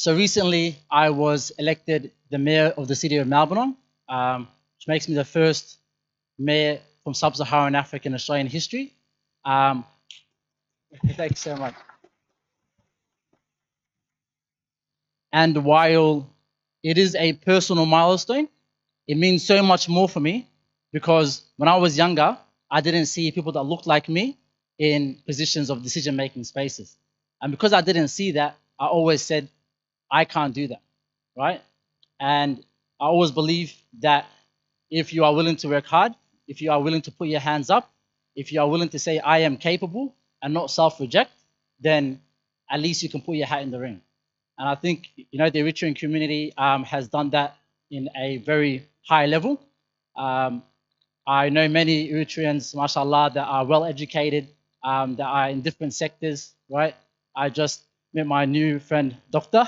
So recently, I was elected the mayor of the city of Melbourne, which makes me the first mayor from sub-Saharan Africa in Australian history. Um, Thanks so much. And while it is a personal milestone, it means so much more for me because when I was younger, I didn't see people that looked like me in positions of decision-making spaces. And because I didn't see that, I always said, I can't do that, right? And I always believe that if you are willing to work hard, if you are willing to put your hands up, if you are willing to say, I am capable and not self-reject, then at least you can put your hat in the ring. And I think, the Eritrean community has done that in a very high level. I know many Eritreans, mashallah, that are well educated, that are in different sectors, right? I just met my new friend, Doctor.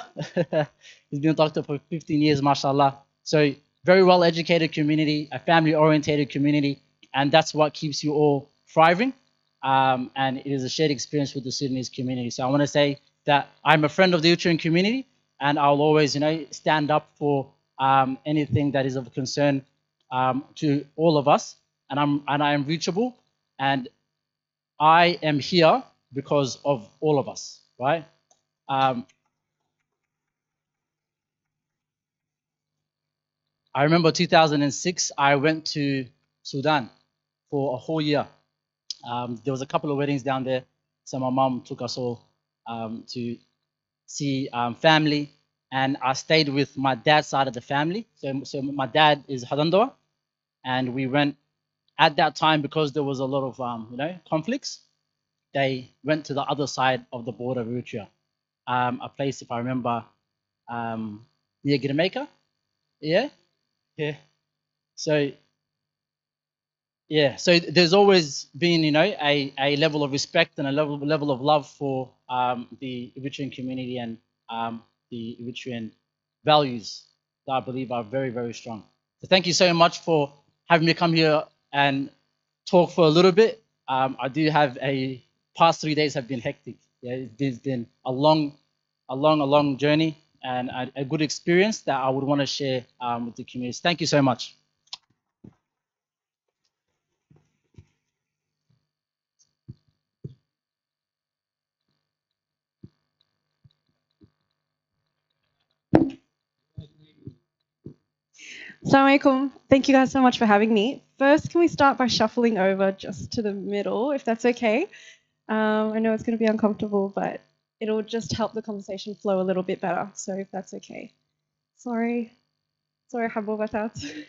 He's been a doctor for 15 years, mashallah. So very well educated community, a family orientated community, and that's what keeps you all thriving. And it is a shared experience with the Sudanese community. So I want to say that I'm a friend of the Eritrean community, and I'll always, stand up for anything that is of concern to all of us, and I am reachable, and I am here because of all of us, right? I remember 2006, I went to Sudan for a whole year. There was a couple of weddings down there, so my mom took us all to see family, and I stayed with my dad's side of the family. So my dad is Hadandoa, and we went at that time because there was a lot of conflicts. They went to the other side of the border of Eritrea, a place, if I remember, near Girameka. Yeah, yeah. So yeah, so there's always been, a level of respect and a level of love for the Eritrean community and the Eritrean values that I believe are very, very strong. So thank you so much for having me come here and talk for a little bit. I do have past 3 days have been hectic. Yeah, it's been a long journey and a good experience that I would want to share with the community. Thank you so much. Assalamu alaikum. Thank you guys so much for having me. First, can we start by shuffling over just to the middle, if that's okay? I know it's going to be uncomfortable, but it'll just help the conversation flow a little bit better. So if that's okay. Sorry. Sorry, Habbo Batat.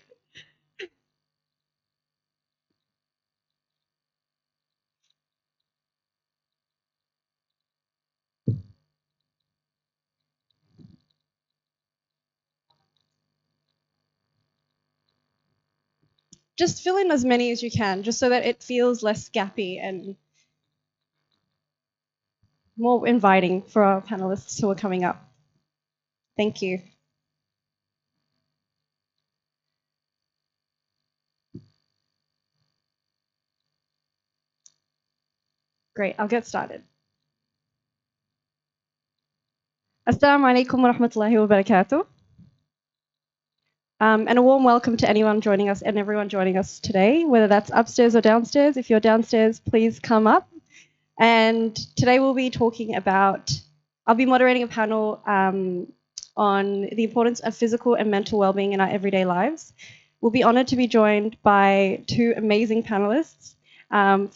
Just fill in as many as you can, just so that it feels less gappy and more inviting for our panelists who are coming up. Thank you. Great, I'll get started. Assalamu alaikum wa rahmatullahi wa barakatuh. And a warm welcome to anyone joining us and everyone joining us today, whether that's upstairs or downstairs. If you're downstairs, please come up. And today we'll be talking about, I'll be moderating a panel on the importance of physical and mental well-being in our everyday lives. We'll be honored to be joined by two amazing panelists.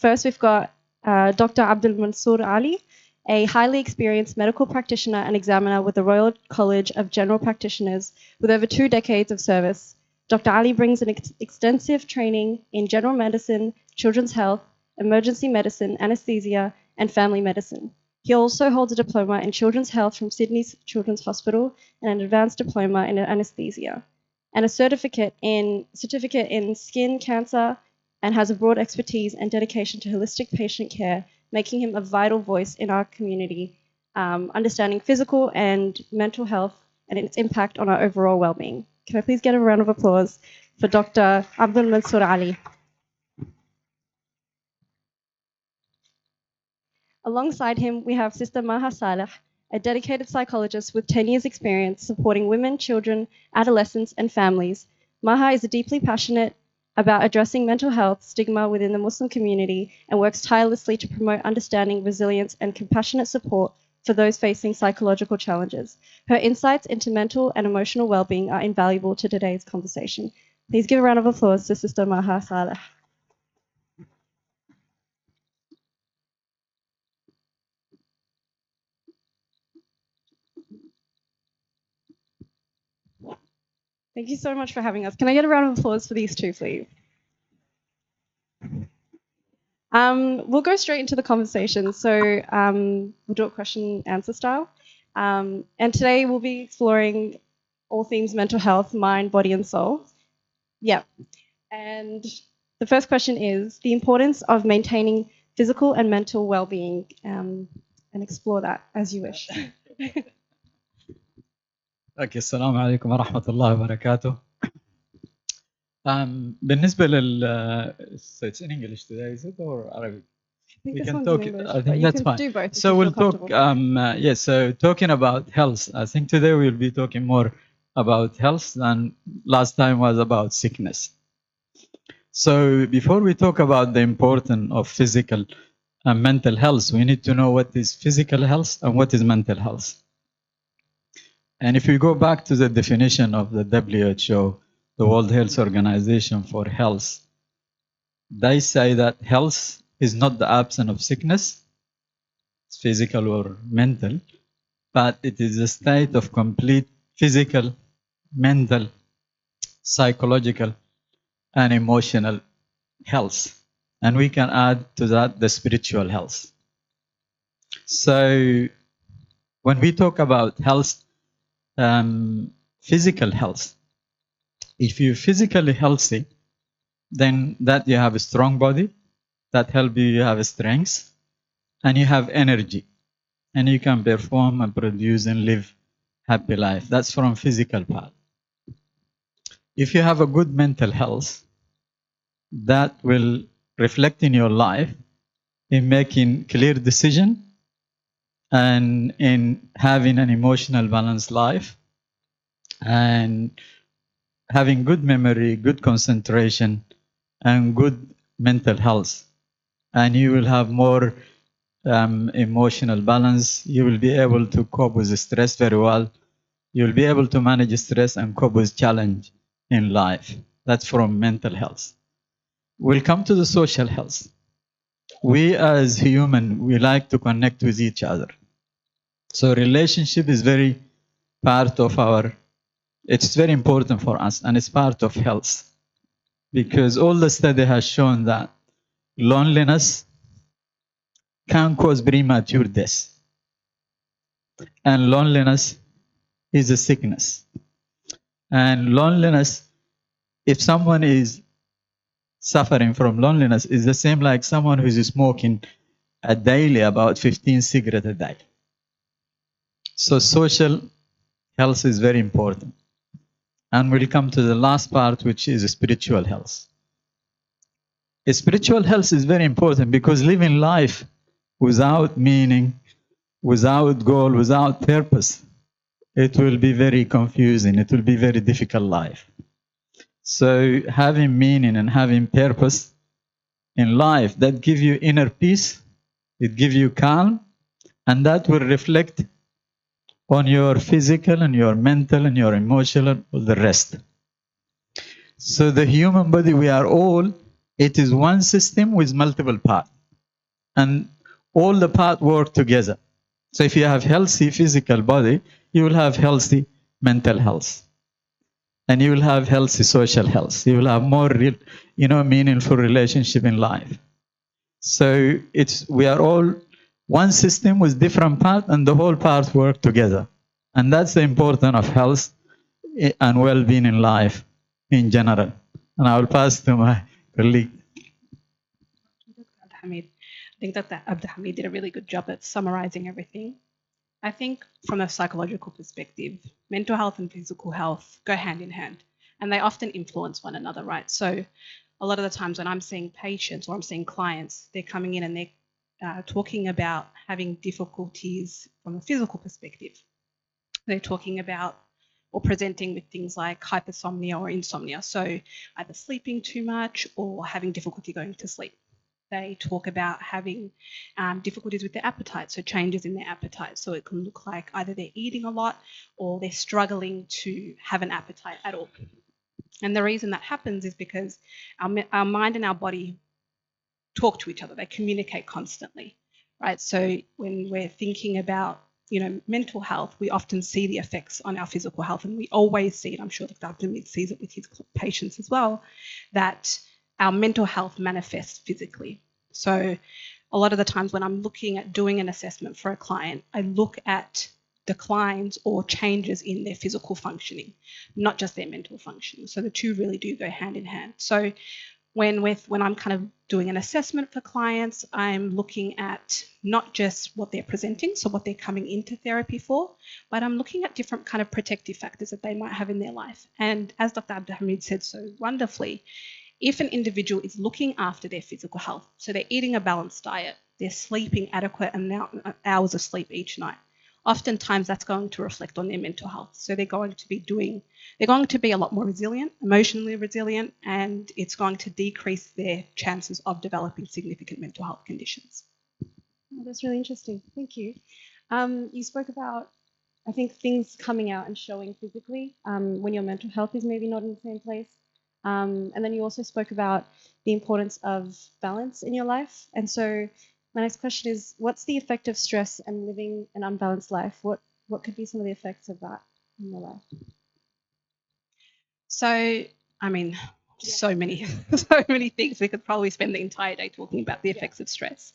First, we've got Dr. Abdul Mansoor Ali, a highly experienced medical practitioner and examiner with the Royal College of General Practitioners with over 2 decades of service. Dr. Ali brings an extensive training in general medicine, children's health, emergency medicine, anesthesia, and family medicine. He also holds a diploma in children's health from Sydney's Children's Hospital and an advanced diploma in anesthesia, and a certificate in skin cancer, and has a broad expertise and dedication to holistic patient care, making him a vital voice in our community, understanding physical and mental health and its impact on our overall well-being. Can I please get a round of applause for Dr. Abdul Mansoor Ali? Alongside him, we have Sister Maha Saleh, a dedicated psychologist with 10 years' experience supporting women, children, adolescents, and families. Maha is deeply passionate about addressing mental health stigma within the Muslim community and works tirelessly to promote understanding, resilience, and compassionate support for those facing psychological challenges. Her insights into mental and emotional well-being are invaluable to today's conversation. Please give a round of applause to Sister Maha Saleh. Thank you so much for having us. Can I get a round of applause for these two, please? We'll go straight into the conversation. So we'll do it question answer style. And today we'll be exploring all themes mental health, mind, body, and soul. Yeah. And the first question is the importance of maintaining physical and mental well-being, and explore that as you wish. اوكي السلام عليكم ورحمة الله وبركاته. بالنسبة so it's in English today, is it, or Arabic? I think We this can one's talk. in English, I but think you that's can fine. do both. So we'll talk. Yes. So talking about health, I think today we'll be talking more about health than last time was about sickness. So before we talk about the importance of physical and mental health, we need to know what is physical health and what is mental health. And if we go back to the definition of the WHO, the World Health Organization for health, they say that health is not the absence of sickness, physical or mental, but it is a state of complete physical, mental, psychological, and emotional health. And we can add to that the spiritual health. So when we talk about health, physical health, if you're physically healthy, then that you have a strong body, that help you have strength, and you have energy, and you can perform and produce and live happy life. That's from physical part. If you have a good mental health, that will reflect in your life in making clear decision and in having an emotional balanced life and having good memory, good concentration, and good mental health. And you will have more emotional balance. You will be able to cope with stress very well. You will be able to manage stress and cope with challenge in life. That's from mental health. We'll come to the social health. We as human, we like to connect with each other. So relationship is very part of our, it's very important for us, and it's part of health. Because all the study has shown that loneliness can cause premature death. And loneliness is a sickness. And loneliness, if someone is suffering from loneliness, is the same like someone who is smoking a daily about 15 cigarettes a day. So social health is very important. And we'll come to the last part, which is spiritual health. Spiritual health is very important because living life without meaning, without goal, without purpose, it will be very confusing. It will be very difficult life. So having meaning and having purpose in life, that give you inner peace, it gives you calm, and that will reflect on your physical and your mental and your emotional and all the rest. So the human body, we are all, it is one system with multiple parts. And all the parts work together. So if you have healthy physical body, you will have healthy mental health. And you will have healthy social health. You will have more real, meaningful relationship in life. So we are all one system with different parts, and the whole parts work together. And that's the importance of health and well-being in life in general. And I will pass to my colleague. Hamid. I think that Abdul Hamid did a really good job at summarizing everything. I think from a psychological perspective, mental health and physical health go hand in hand, and they often influence one another, right? So a lot of the times when I'm seeing patients or I'm seeing clients, they're coming in and they're talking about having difficulties from a physical perspective. They're talking about or presenting with things like hypersomnia or insomnia, so either sleeping too much or having difficulty going to sleep. They talk about having difficulties with their appetite, so changes in their appetite. So it can look like either they're eating a lot or they're struggling to have an appetite at all. And the reason that happens is because our mind and our body talk to each other. They communicate constantly, right? So when we're thinking about mental health, we often see the effects on our physical health, and we always see it. I'm sure Dr. Abdelhamid sees it with his patients as well, that our mental health manifests physically. So a lot of the times when I'm looking at doing an assessment for a client, I look at declines or changes in their physical functioning, not just their mental function. So the two really do go hand in hand. So when I'm kind of doing an assessment for clients, I'm looking at not just what they're presenting, so what they're coming into therapy for, but I'm looking at different kind of protective factors that they might have in their life. And as Dr. Abdelhamid said so wonderfully, if an individual is looking after their physical health, so they're eating a balanced diet, they're sleeping adequate hours of sleep each night, oftentimes that's going to reflect on their mental health. So they're going to be a lot more resilient, emotionally resilient, and it's going to decrease their chances of developing significant mental health conditions. Oh, that's really interesting. Thank you. You spoke about, I think, things coming out and showing physically when your mental health is maybe not in the same place. And then you also spoke about the importance of balance in your life. And so my next question is, what's the effect of stress and living an unbalanced life? What could be some of the effects of that in your life? So, I mean, so many things. We could probably spend the entire day talking about the effects of stress.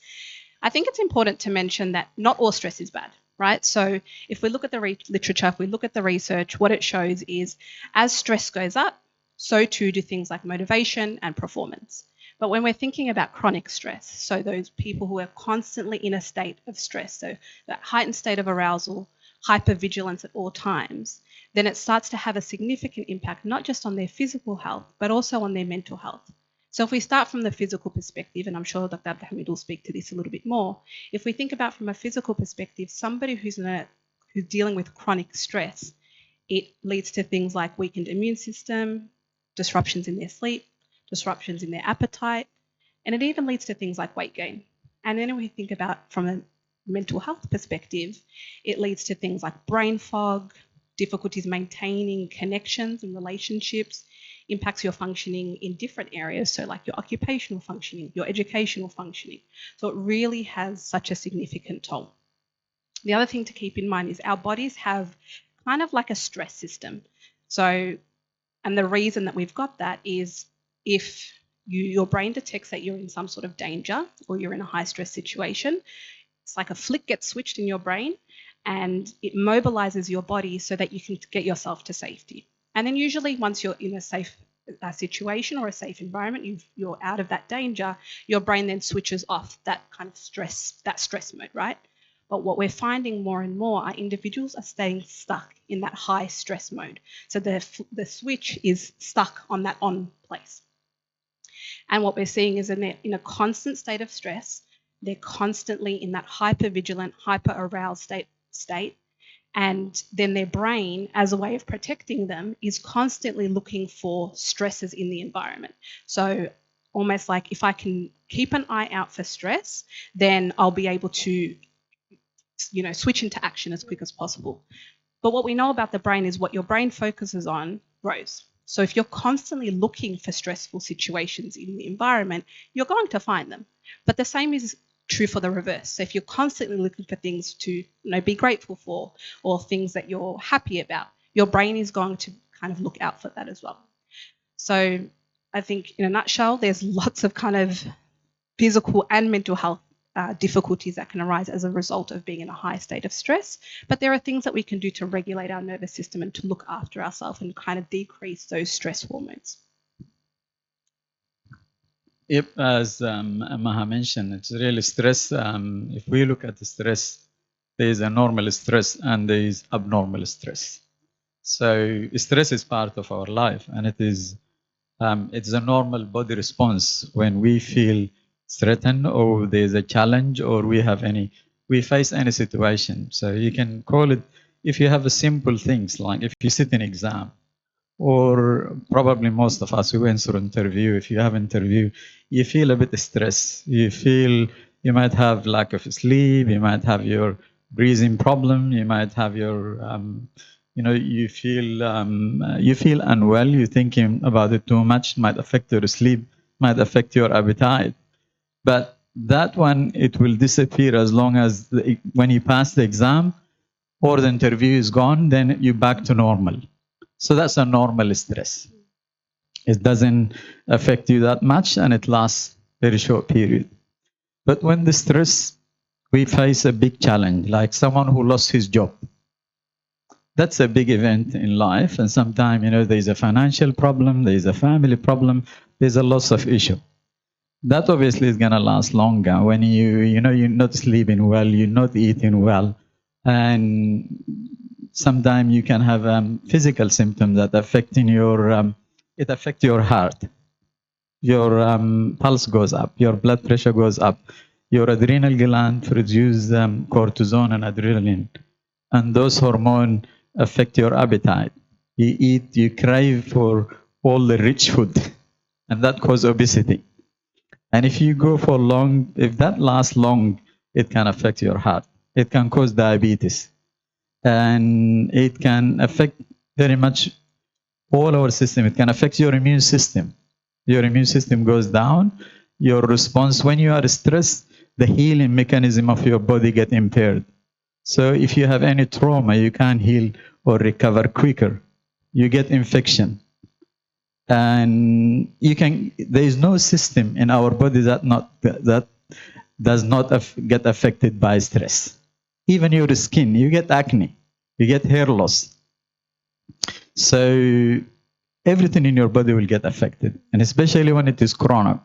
I think it's important to mention that not all stress is bad, right? So if we look at the literature, if we look at the research, what it shows is as stress goes up, so too do things like motivation and performance. But when we're thinking about chronic stress, so those people who are constantly in a state of stress, so that heightened state of arousal, hypervigilance at all times, then it starts to have a significant impact, not just on their physical health, but also on their mental health. So if we start from the physical perspective, and I'm sure Dr. Abdelhamid will speak to this a little bit more, if we think about from a physical perspective, somebody who's dealing with chronic stress, it leads to things like weakened immune system, disruptions in their sleep, disruptions in their appetite, and it even leads to things like weight gain. And then when we think about from a mental health perspective, it leads to things like brain fog, difficulties maintaining connections and relationships, impacts your functioning in different areas, so like your occupational functioning, your educational functioning. So it really has such a significant toll. The other thing to keep in mind is our bodies have kind of like a stress system. So, and the reason that we've got that is if your brain detects that you're in some sort of danger or you're in a high stress situation, it's like a flick gets switched in your brain and it mobilizes your body so that you can get yourself to safety. And then usually once you're in a safe situation or a safe environment, you're out of that danger, your brain then switches off that kind of stress mode, right? But what we're finding more and more are individuals are staying stuck in that high stress mode. So the switch is stuck on that on place. And what we're seeing is they're in a constant state of stress. They're constantly in that hyper-vigilant, hyper-aroused state. And then their brain, as a way of protecting them, is constantly looking for stresses in the environment. So almost like if I can keep an eye out for stress, then I'll be able to switch into action as quick as possible. But what we know about the brain is what your brain focuses on grows. So if you're constantly looking for stressful situations in the environment, you're going to find them. But the same is true for the reverse. So if you're constantly looking for things to be grateful for or things that you're happy about, your brain is going to kind of look out for that as well. So I think in a nutshell, there's lots of kind of physical and mental health difficulties that can arise as a result of being in a high state of stress. But there are things that we can do to regulate our nervous system and to look after ourselves and kind of decrease those stress hormones. Yep, as Maha mentioned, it's really stress. If we look at the stress, there is a normal stress and there is abnormal stress. So stress is part of our life, and it's a normal body response when we feel threatened, or there's a challenge, or we face any situation. So you can call it, if you have a simple things, like if you sit in exam, or probably most of us, we went through interview. If you have interview, you feel a bit stressed. You feel you might have lack of sleep. You might have your breathing problem. You might have your, you feel unwell. You're thinking about it too much. Might affect your sleep. Might affect your appetite. But that one, it will disappear as long as when you pass the exam or the interview is gone, then you're back to normal. So that's a normal stress. It doesn't affect you that much and it lasts very short period. But when the stress, we face a big challenge, like someone who lost his job. That's a big event in life. And sometimes, there's a financial problem, there's a family problem, there's a loss of issue. That obviously is going to last longer when you're not sleeping well, you're not eating well. And sometimes you can have physical symptoms that affecting it affects your heart. Your pulse goes up, your blood pressure goes up, your adrenal gland produces cortisone and adrenaline, and those hormones affect your appetite. You crave for all the rich food, and that causes obesity. And if you go for long, if that lasts long, it can affect your heart. It can cause diabetes, and it can affect very much all our system. It can affect your immune system. Your immune system goes down. Your response, when you are stressed, the healing mechanism of your body get impaired. So if you have any trauma, you can't heal or recover quicker. You get infection. And there is no system in our body that does not get affected by stress. Even your skin, you get acne, you get hair loss. So everything in your body will get affected, and especially when it is chronic.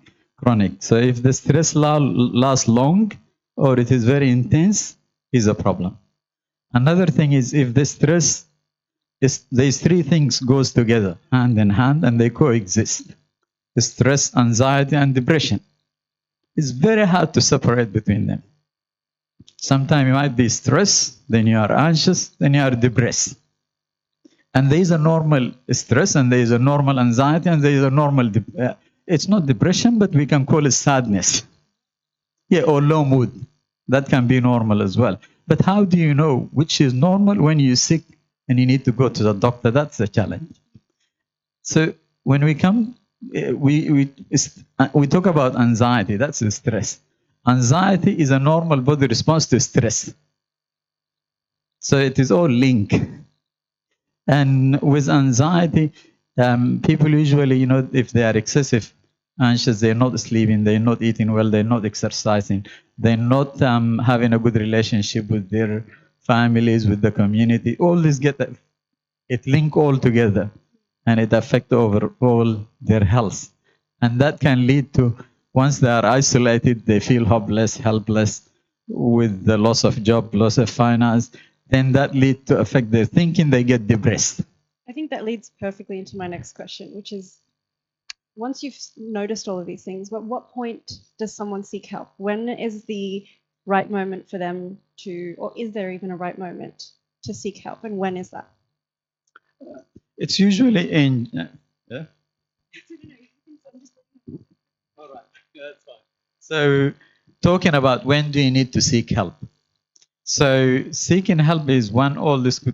So if the stress lasts long or it is very intense, is a problem. Another thing is if the stress these three things goes together hand in hand and they coexist. Stress, anxiety, and depression. It's very hard to separate between them. Sometimes you might be stressed, then you are anxious, then you are depressed. And there is a normal stress, and there is a normal anxiety, and there is a normal, it's not depression, but we can call it sadness. Yeah, or low mood. That can be normal as well. But how do you know which is normal when you're sick and you need to go to the doctor? That's the challenge. So when we come, we talk about anxiety. That's stress. Anxiety is a normal body response to stress. So it is all linked. And with anxiety, people usually, if they are excessive anxious, they're not sleeping, they're not eating well, they're not exercising, they're not having a good relationship with their families, with the community. All this it link all together, and it affect overall their health. And that can lead to, once they are isolated, they feel hopeless, helpless, with the loss of job, loss of finance, then that lead to affect their thinking, they get depressed. I think that leads perfectly into my next question, which is once you've noticed all of these things, at what point does someone seek help? When is the right moment for them to, or is there even a right moment to seek help? And when is that? It's usually in. Yeah? All right, that's fine. So, talking about when do you need to seek help? So, seeking help is one all this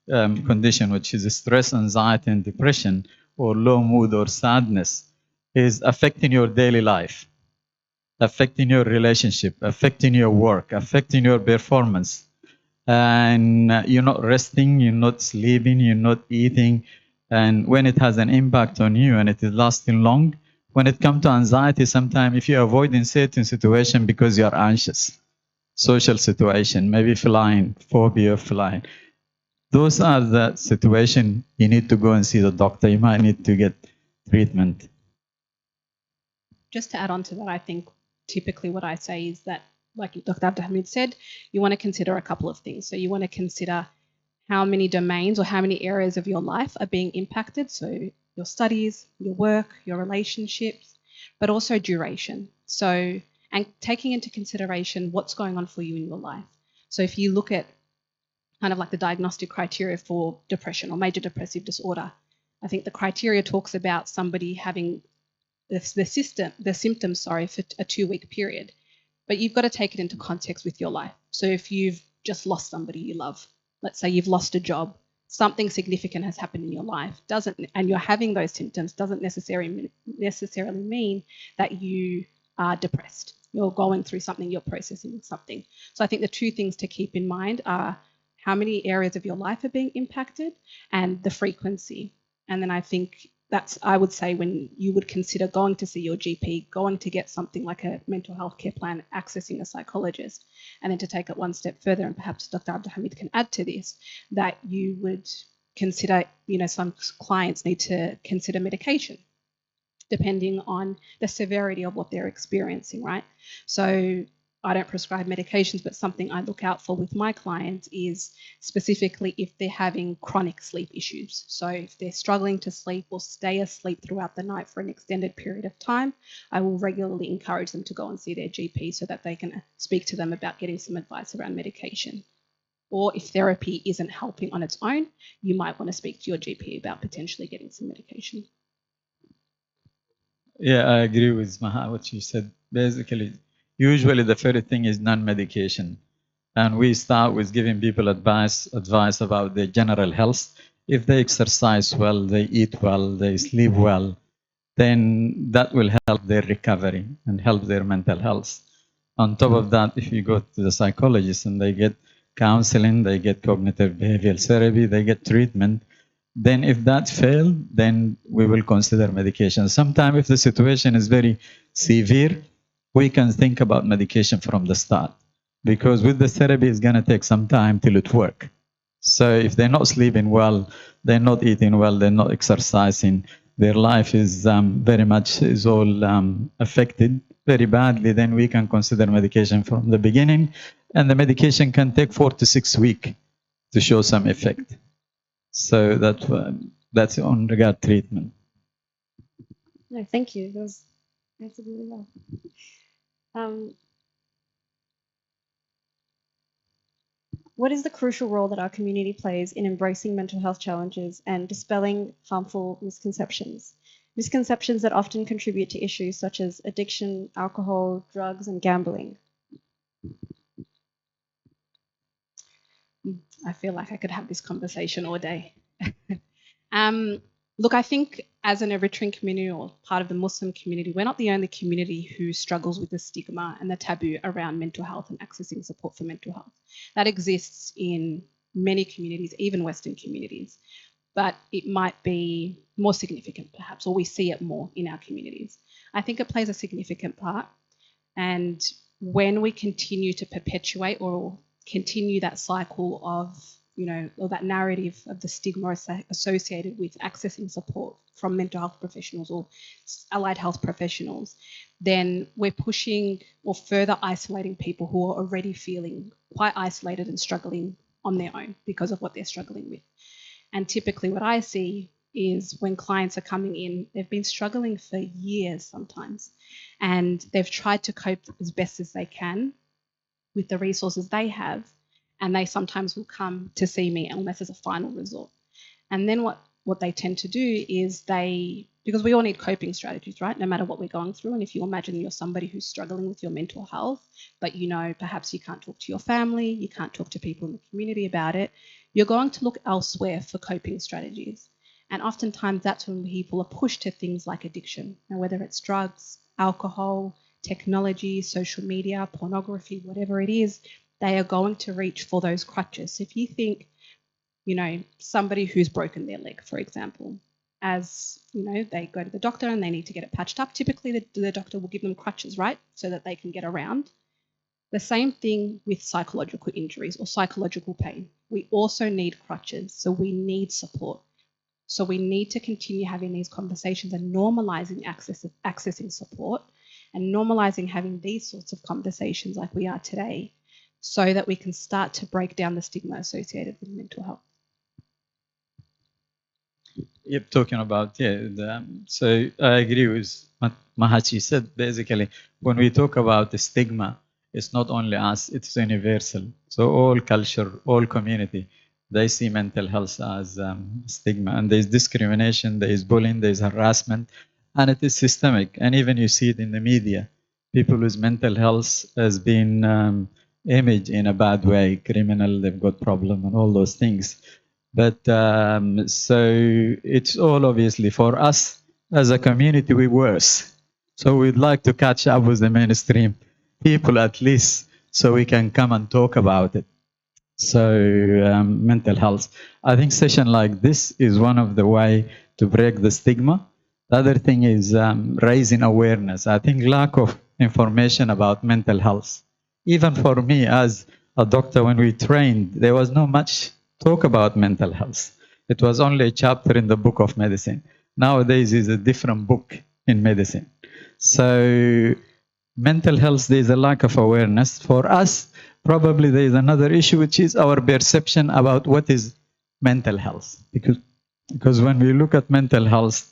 condition, which is stress, anxiety, and depression, or low mood or sadness, is affecting your daily life, affecting your relationship, affecting your work, affecting your performance. And you're not resting, you're not sleeping, you're not eating. And when it has an impact on you and it is lasting long, when it comes to anxiety, sometimes if you avoid in certain situation because you are anxious, social situation, maybe flying, phobia of flying, those are the situation you need to go and see the doctor. You might need to get treatment. Just to add on to that, I think typically what I say is that, like Dr. Abdulhamid said, you want to consider a couple of things. So you want to consider how many domains or how many areas of your life are being impacted. So your studies, your work, your relationships, but also duration. So and taking into consideration what's going on for you in your life. So if you look at kind of like the diagnostic criteria for depression or major depressive disorder, I think the criteria talks about somebody having the symptoms, for a 2-week period. But you've got to take it into context with your life. So if you've just lost somebody you love, let's say you've lost a job, something significant has happened in your life, and you're having those symptoms, doesn't necessarily mean that you are depressed. You're going through something, you're processing something. So I think the two things to keep in mind are how many areas of your life are being impacted and the frequency. And then I think that's, I would say, when you would consider going to see your GP, going to get something like a mental health care plan, accessing a psychologist, and then to take it one step further, and perhaps Dr. Abdulhamid can add to this, that you would consider, some clients need to consider medication depending on the severity of what they're experiencing, right? So I don't prescribe medications, but something I look out for with my clients is specifically if they're having chronic sleep issues. So if they're struggling to sleep or stay asleep throughout the night for an extended period of time, I will regularly encourage them to go and see their GP so that they can speak to them about getting some advice around medication. Or if therapy isn't helping on its own, you might want to speak to your GP about potentially getting some medication. Yeah, I agree with Maha, what you said. Basically, usually the first thing is non-medication. And we start with giving people advice about their general health. If they exercise well, they eat well, they sleep well, then that will help their recovery and help their mental health. On top of that, if you go to the psychologist and they get counseling, they get cognitive behavioral therapy, they get treatment, then if that fails, then we will consider medication. Sometimes if the situation is very severe, we can think about medication from the start, because with the therapy, it's going to take some time till it works. So if they're not sleeping well, they're not eating well, they're not exercising, their life is very much is all affected very badly, then we can consider medication from the beginning. And the medication can take 4 to 6 weeks to show some effect. So that's on regard treatment. No, thank you. That was answered really well. What is the crucial role that our community plays in embracing mental health challenges and dispelling harmful misconceptions? Misconceptions that often contribute to issues such as addiction, alcohol, drugs, and gambling. I feel like I could have this conversation all day. Look, I think as an Eritrean community or part of the Muslim community, we're not the only community who struggles with the stigma and the taboo around mental health and accessing support for mental health. That exists in many communities, even Western communities, but it might be more significant perhaps, or we see it more in our communities. I think it plays a significant part, and when we continue to perpetuate or continue that cycle of, or that narrative of the stigma associated with accessing support from mental health professionals or allied health professionals, then we're pushing or further isolating people who are already feeling quite isolated and struggling on their own because of what they're struggling with. And typically what I see is when clients are coming in, they've been struggling for years sometimes, and they've tried to cope as best as they can with the resources they have, and they sometimes will come to see me almost as a final resort. And then what they tend to do is because we all need coping strategies, right? No matter what we're going through. And if you imagine you're somebody who's struggling with your mental health, but perhaps you can't talk to your family, you can't talk to people in the community about it, you're going to look elsewhere for coping strategies. And oftentimes that's when people are pushed to things like addiction. Now, whether it's drugs, alcohol, technology, social media, pornography, whatever it is, they are going to reach for those crutches. So if you think, somebody who's broken their leg, for example, as, they go to the doctor and they need to get it patched up, typically the doctor will give them crutches, right, so that they can get around. The same thing with psychological injuries or psychological pain. We also need crutches, so we need support. So we need to continue having these conversations and normalizing accessing support and normalizing having these sorts of conversations like we are today, so that we can start to break down the stigma associated with mental health. Yep, talking about, so I agree with Mahachi said, basically, when we talk about the stigma, it's not only us, it's universal. So all culture, all community, they see mental health as stigma. And there's discrimination, there is bullying, there's harassment, and it is systemic. And even you see it in the media. People with mental health has been imaged in a bad way, criminal, they've got problem and all those things. But so it's all obviously for us as a community, we worse. So we'd like to catch up with the mainstream people at least so we can come and talk about it. So mental health. I think session like this is one of the way to break the stigma. The other thing is raising awareness. I think lack of information about mental health. Even for me as a doctor, when we trained, there was not much talk about mental health. It was only a chapter in the book of medicine. Nowadays is a different book in medicine. So mental health, there is a lack of awareness. For us, probably there is another issue, which is our perception about what is mental health. Because when we look at mental health,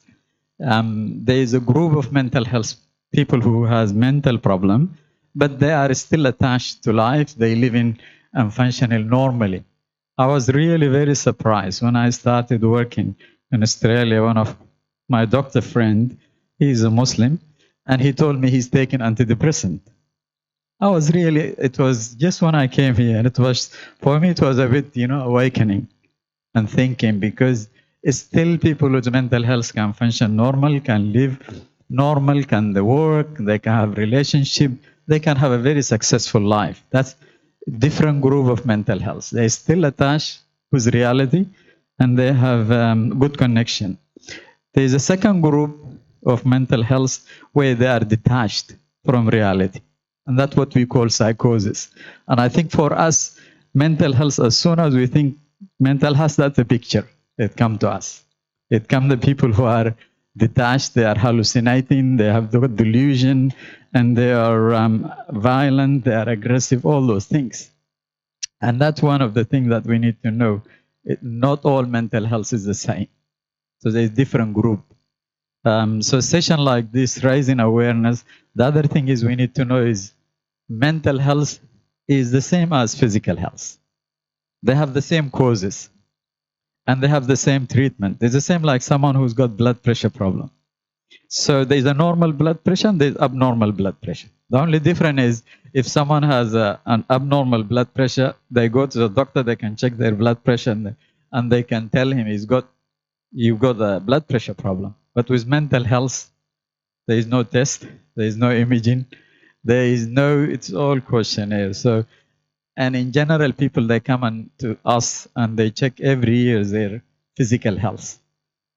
there is a group of mental health people who has mental problem, but they are still attached to life. They live in and functioning normally. I was really very surprised when I started working in Australia. One of my doctor friend, he's a Muslim, and he told me he's taking antidepressant. I was really, it was just when I came here, and it was, for me, it was a bit, awakening and thinking, because it's still people with mental health can function normal, can live normal, can they work, they can have relationship, they can have a very successful life. That's different group of mental health. They still attached with reality, and they have good connection. There is a second group of mental health where they are detached from reality. And that's what we call psychosis. And I think for us, mental health, as soon as we think mental health, that's a picture. It comes to us. It comes the people who are detached, they are hallucinating, they have the delusion, and they are violent, they are aggressive, all those things. And that's one of the things that we need to know. Not all mental health is the same. So there's different group. So session like this, raising awareness. The other thing is we need to know is mental health is the same as physical health. They have the same causes and they have the same treatment. It's the same like someone who's got blood pressure problem. So there's a normal blood pressure and there's abnormal blood pressure. The only difference is if someone has an abnormal blood pressure, they go to the doctor, they can check their blood pressure and they can tell him you've got a blood pressure problem. But with mental health, there is no test, there is no imaging, there is no, it's all questionnaire. So, and in general, people, they come to us and they check every year their physical health.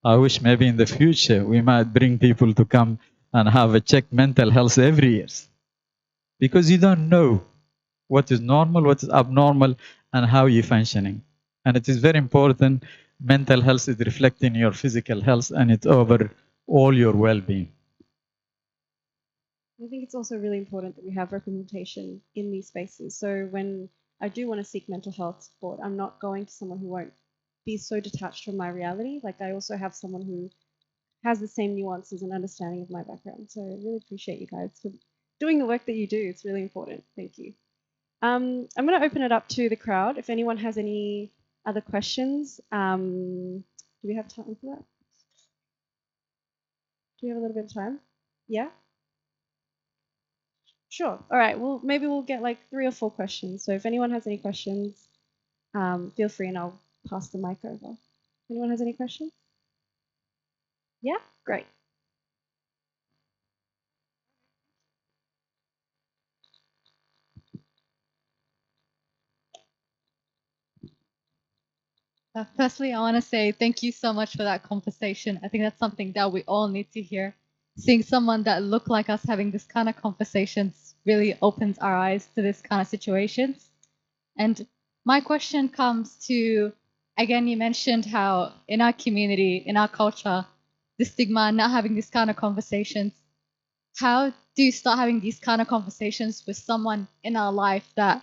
I wish maybe in the future we might bring people to come and have a check mental health every year, because you don't know what is normal, what is abnormal, and how you're functioning. And it is very important. Mental health is reflecting your physical health, and it's over all your well-being. I think it's also really important that we have representation in these spaces. So when I do want to seek mental health support, I'm not going to someone who won't be so detached from my reality. Like I also have someone who has the same nuances and understanding of my background. So I really appreciate you guys for doing the work that you do. It's really important. Thank you. I'm going to open it up to the crowd. If anyone has any other questions, do we have time for that? Do we have a little bit of time? Yeah? Sure. All right. Well, maybe we'll get like 3 or 4 questions. So if anyone has any questions, feel free and I'll pass the mic over. Anyone has any questions? Yeah? Great. Firstly, I want to say thank you so much for that conversation. I think that's something that we all need to hear. Seeing someone that look like us having this kind of conversations really opens our eyes to this kind of situations. And my question comes to, again, you mentioned how in our community, in our culture, the stigma, not having this kind of conversations. How do you start having these kind of conversations with someone in our life that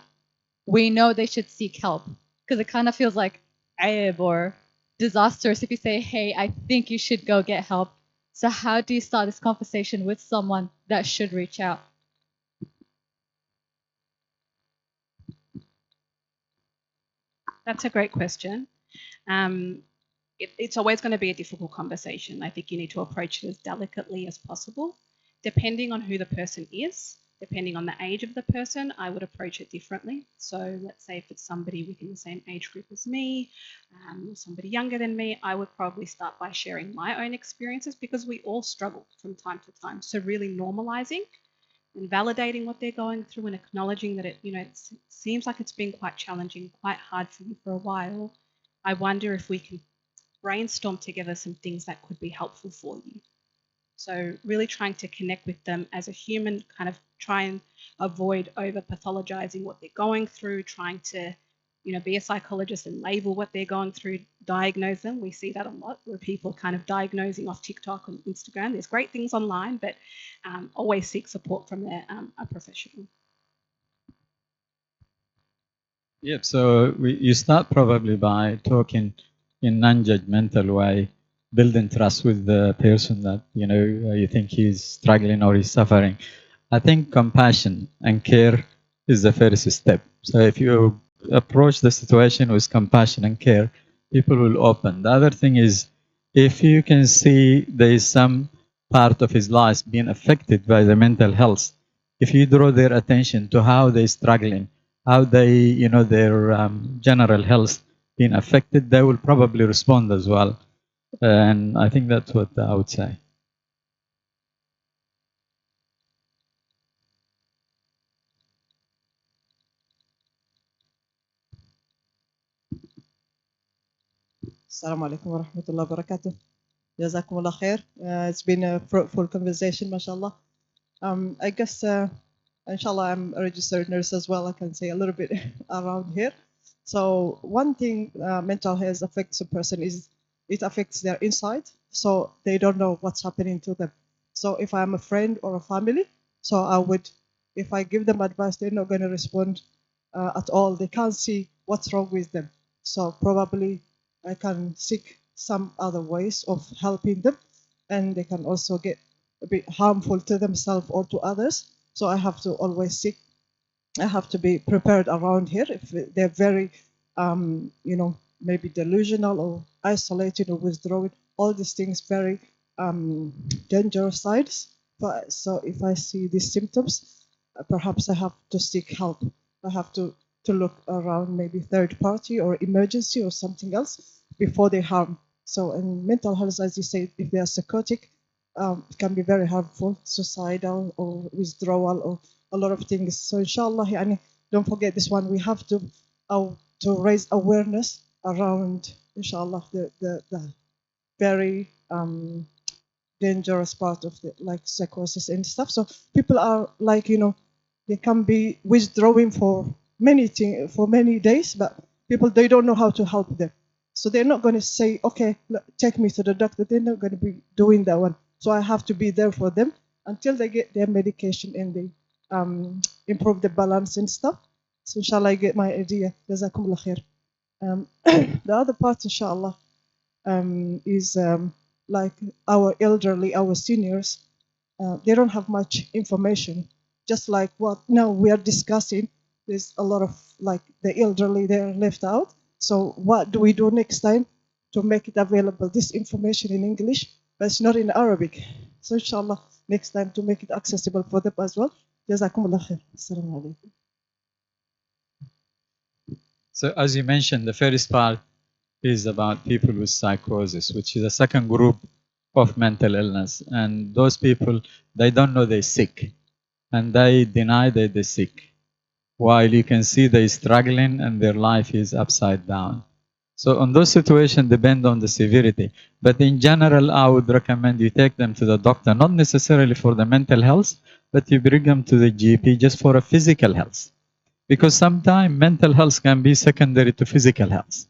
we know they should seek help? Because it kind of feels like aib or disastrous if you say, hey, I think you should go get help. So how do you start this conversation with someone that should reach out? That's a great question. It's always going to be a difficult conversation. I think you need to approach it as delicately as possible. Depending on who the person is, depending on the age of the person, I would approach it differently. So let's say if it's somebody within the same age group as me, or somebody younger than me, I would probably start by sharing my own experiences because we all struggle from time to time. So really normalizing and validating what they're going through and acknowledging that it seems like it's been quite challenging, quite hard for you for a while. I wonder if we can brainstorm together some things that could be helpful for you. So really trying to connect with them as a human, kind of try and avoid over pathologizing what they're going through, trying to, be a psychologist and label what they're going through, diagnose them. We see that a lot where people are kind of diagnosing off TikTok and Instagram. There's great things online, but always seek support from a professional. Yep. So you start probably by talking in non-judgmental way, building trust with the person that you think he's struggling or he's suffering. I think compassion and care is the first step. So if you approach the situation with compassion and care, people will open. The other thing is, if you can see there is some part of his life being affected by the mental health, if you draw their attention to how they're struggling, how they, their general health being affected, they will probably respond as well. And I think that's what I would say. Assalamu alaikum wa rahmatullahi wa barakatuh. Jazakumullah khair. It's been a fruitful conversation, mashallah. I guess, inshallah, I'm a registered nurse as well. I can say a little bit around here. So one thing mental health affects a person is it affects their inside. So they don't know what's happening to them. So if I'm a friend or a family, so I would, if I give them advice, they're not going to respond at all. They can't see what's wrong with them. So probably I can seek some other ways of helping them, and they can also get a bit harmful to themselves or to others. So I have to always seek. I have to be prepared around here if they're very, maybe delusional or isolated or withdrawing. All these things very dangerous sides. But so if I see these symptoms, perhaps I have to seek help. I have to look around maybe third party or emergency or something else before they harm. So in mental health, as you say, if they are psychotic, it can be very harmful, suicidal or withdrawal or a lot of things. So inshallah, don't forget this one. We have to raise awareness around, inshallah, the very dangerous part of the like psychosis and stuff. So people are like, they can be withdrawing for many days, but people, they don't know how to help them. So they're not going to say, okay, take me to the doctor. They're not going to be doing that one. So I have to be there for them until they get their medication and they improve the balance and stuff. So inshallah, I get my idea. Jazakumullah khair. The other part, inshallah, is like our elderly, our seniors. They don't have much information. Just like what now we are discussing, there's a lot of like the elderly, they're left out. So what do we do next time to make it available, this information in English, but it's not in Arabic. So inshallah, next time to make it accessible for them as well. Jazakumullah khair. Assalamu alaikum. So as you mentioned, the first part is about people with psychosis, which is a second group of mental illness. And those people, they don't know they're sick, and they deny that they're sick, while you can see they're struggling and their life is upside down. So on those situations depend on the severity. But in general, I would recommend you take them to the doctor, not necessarily for the mental health, but you bring them to the GP just for a physical health. Because sometimes mental health can be secondary to physical health.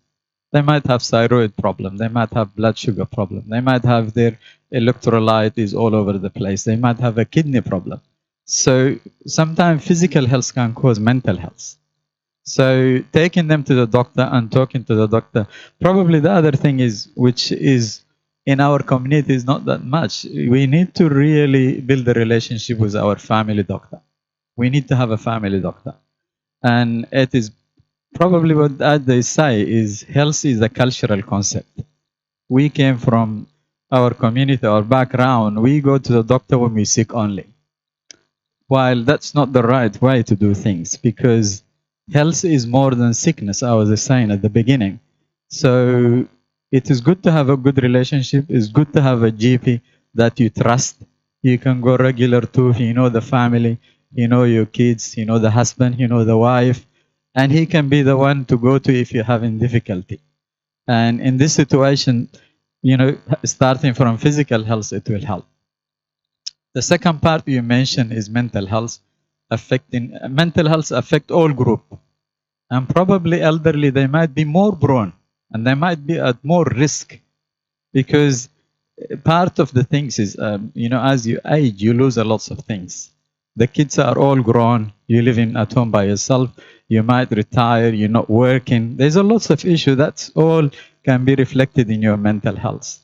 They might have thyroid problem, they might have blood sugar problem, they might have their electrolyte is all over the place, they might have a kidney problem. So sometimes physical health can cause mental health. So taking them to the doctor and talking to the doctor. Probably the other thing is, which is in our community is not that much. We need to really build a relationship with our family doctor. We need to have a family doctor. And it is probably what they say is health is a cultural concept. We came from our community, our background, we go to the doctor when we're sick only. While that's not the right way to do things, because health is more than sickness, I was saying at the beginning. So it is good to have a good relationship. It's good to have a GP that you trust. You can go regular to, you know the family, you know your kids, you know the husband, you know the wife, and he can be the one to go to if you're having difficulty. And in this situation, you know, starting from physical health, it will help. The second part you mentioned is mental health. Mental health affect all group, and probably elderly, they might be more prone and they might be at more risk, because part of the things is, you know, as you age, you lose a lot of things. The kids are all grown. You live at home by yourself. You might retire. You're not working. There's a lots of issue. That's all can be reflected in your mental health.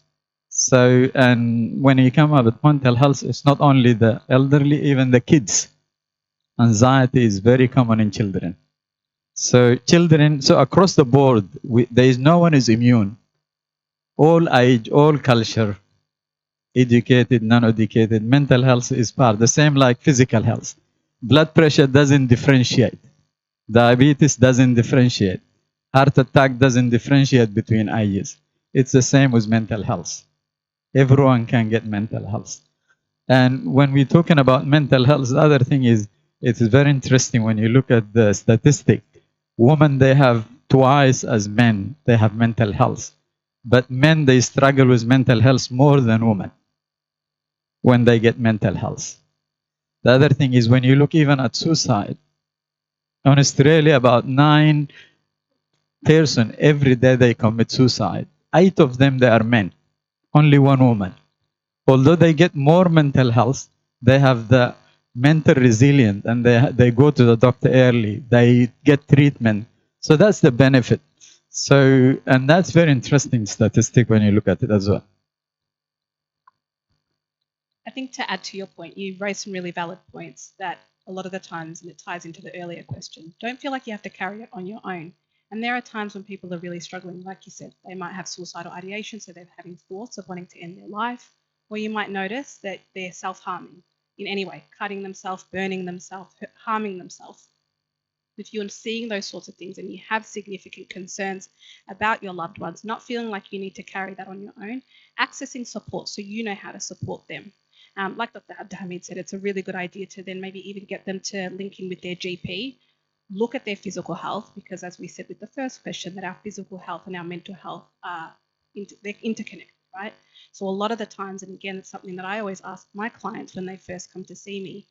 So, and when you come up with mental health, it's not only the elderly, even the kids. Anxiety is very common in children. So children, so across the board, there is no one is immune. All age, all culture, educated, non-educated, mental health is part. The same like physical health. Blood pressure doesn't differentiate. Diabetes doesn't differentiate. Heart attack doesn't differentiate between ages. It's the same with mental health. Everyone can get mental health. And when we're talking about mental health, the other thing is, it is very interesting when you look at the statistic. Women, they have twice as men, they have mental health. But men, they struggle with mental health more than women when they get mental health. The other thing is, when you look even at suicide, in Australia, about 9 persons every day they commit suicide. 8 of them, they are men, only 1 woman. Although they get more mental health, they have the mental resilience, and they go to the doctor early, they get treatment. So that's the benefit. So, and that's very interesting statistic when you look at it as well. I think to add to your point, you raised some really valid points that a lot of the times, and it ties into the earlier question, don't feel like you have to carry it on your own. And there are times when people are really struggling, like you said, they might have suicidal ideation, so they're having thoughts of wanting to end their life, or you might notice that they're self-harming in any way, cutting themselves, burning themselves, harming themselves. If you're seeing those sorts of things and you have significant concerns about your loved ones, not feeling like you need to carry that on your own, accessing support so you know how to support them. Like Dr. Abdulhamid said, it's a really good idea to then maybe even get them to link in with their GP, look at their physical health, because as we said with the first question, that our physical health and our mental health are they're interconnected, right? So a lot of the times, and again, it's something that I always ask my clients when they first come to see me,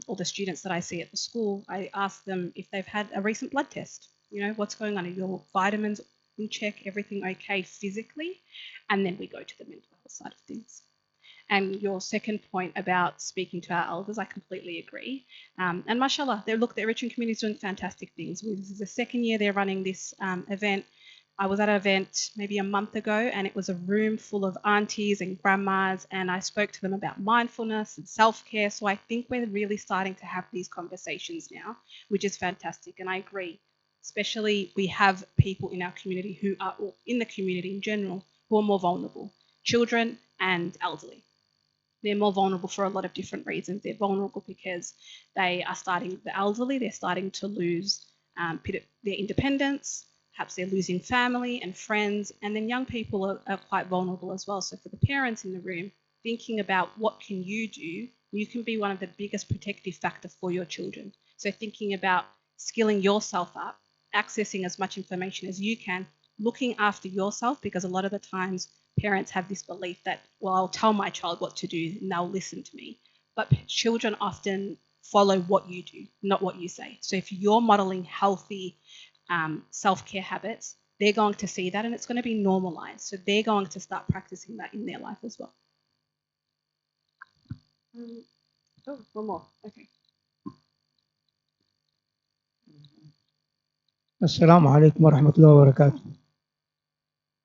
or the students that I see at the school, I ask them if they've had a recent blood test. You know, what's going on? Are your vitamins in check? Everything okay physically? And then we go to the mental health side of things. And your second point about speaking to our elders, I completely agree. And mashallah, the Richmond community is doing fantastic things. This is the second year they're running this event. I was at an event maybe a month ago, and it was a room full of aunties and grandmas, and I spoke to them about mindfulness and self-care. So I think we're really starting to have these conversations now, which is fantastic. And I agree, especially we have people in our community who are, or in the community in general, who are more vulnerable, children and elderly. They're more vulnerable for a lot of different reasons. They're vulnerable because they are the elderly, they're starting to lose their independence. Perhaps they're losing family and friends, and then young people are quite vulnerable as well. So for the parents in the room, thinking about what can you do, you can be one of the biggest protective factor for your children. So thinking about skilling yourself up, accessing as much information as you can, looking after yourself, because a lot of the times parents have this belief that, well, I'll tell my child what to do and they'll listen to me. But children often follow what you do, not what you say. So if you're modeling healthy self-care habits, they're going to see that and it's going to be normalized. So they're going to start practicing that in their life as well. Oh, one more. Okay. السلام عليكم ورحمة الله وبركاته.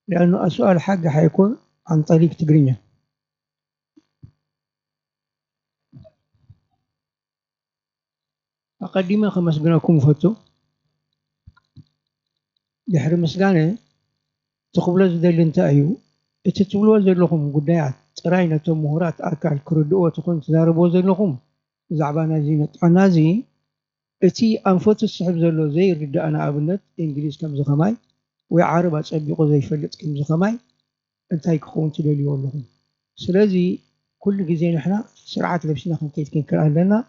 لأنه السؤال حقي حيكون عن طريق تقرينيا. أقدم خمس جناكم فتو يحرم مسجانة تقبل زدل انتأيو اتتبلوا زلهم قدايات راينا مهورات أكل كردوة تكون تزاربوا زلهم زعبانا زينة عنازي اتي أنفوت السحب زلو زي رد أنا أبنت إنجليز كم زخماي وعرب أتسبقوا زي فلت كم زخماي انتهي كخون تدليون لهم سلازي كل جزين احنا سرعة لبسنا خم كيف كان لنا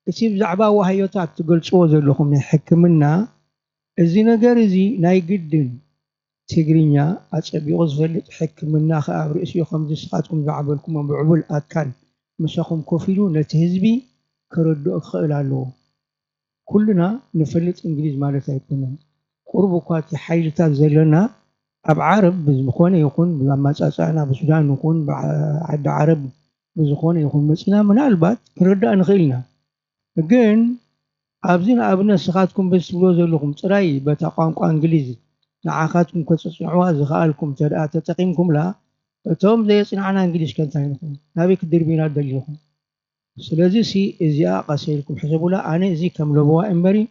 اتي بزعبا وهيوتات تقول شو زلهم يحكمنا الزي نجار زي ناي جدن تجرينيا أتسبقوا زفلت حكمنا خاب رئيسي خمس ساعاتكم زعبلكم بعبول أكل مساكم كفيلون نتهزبي كردو خلالو كلنا نفلت إنجليز مالتها يكونون قرب كات حيل تازلنا أب عرب بزخونة يكون لما تسأنا بسودان يكون بعد عرب بزخونة يكون مسنا من البات كرد أنغيلنا again أبزنا أبنا سخاتكم بس بلوز لكم تراي بتقامكم إنجليزي نعاقاتكم كتصنعوا زخالكم تتقيمكم لا توم زي صنعنا إنجليز كان تاينكم نبيك الدربينا دليلكم سلازي سي إزياء قاسيلكم حسبوا لا أنا إزي كم لبوا إمبري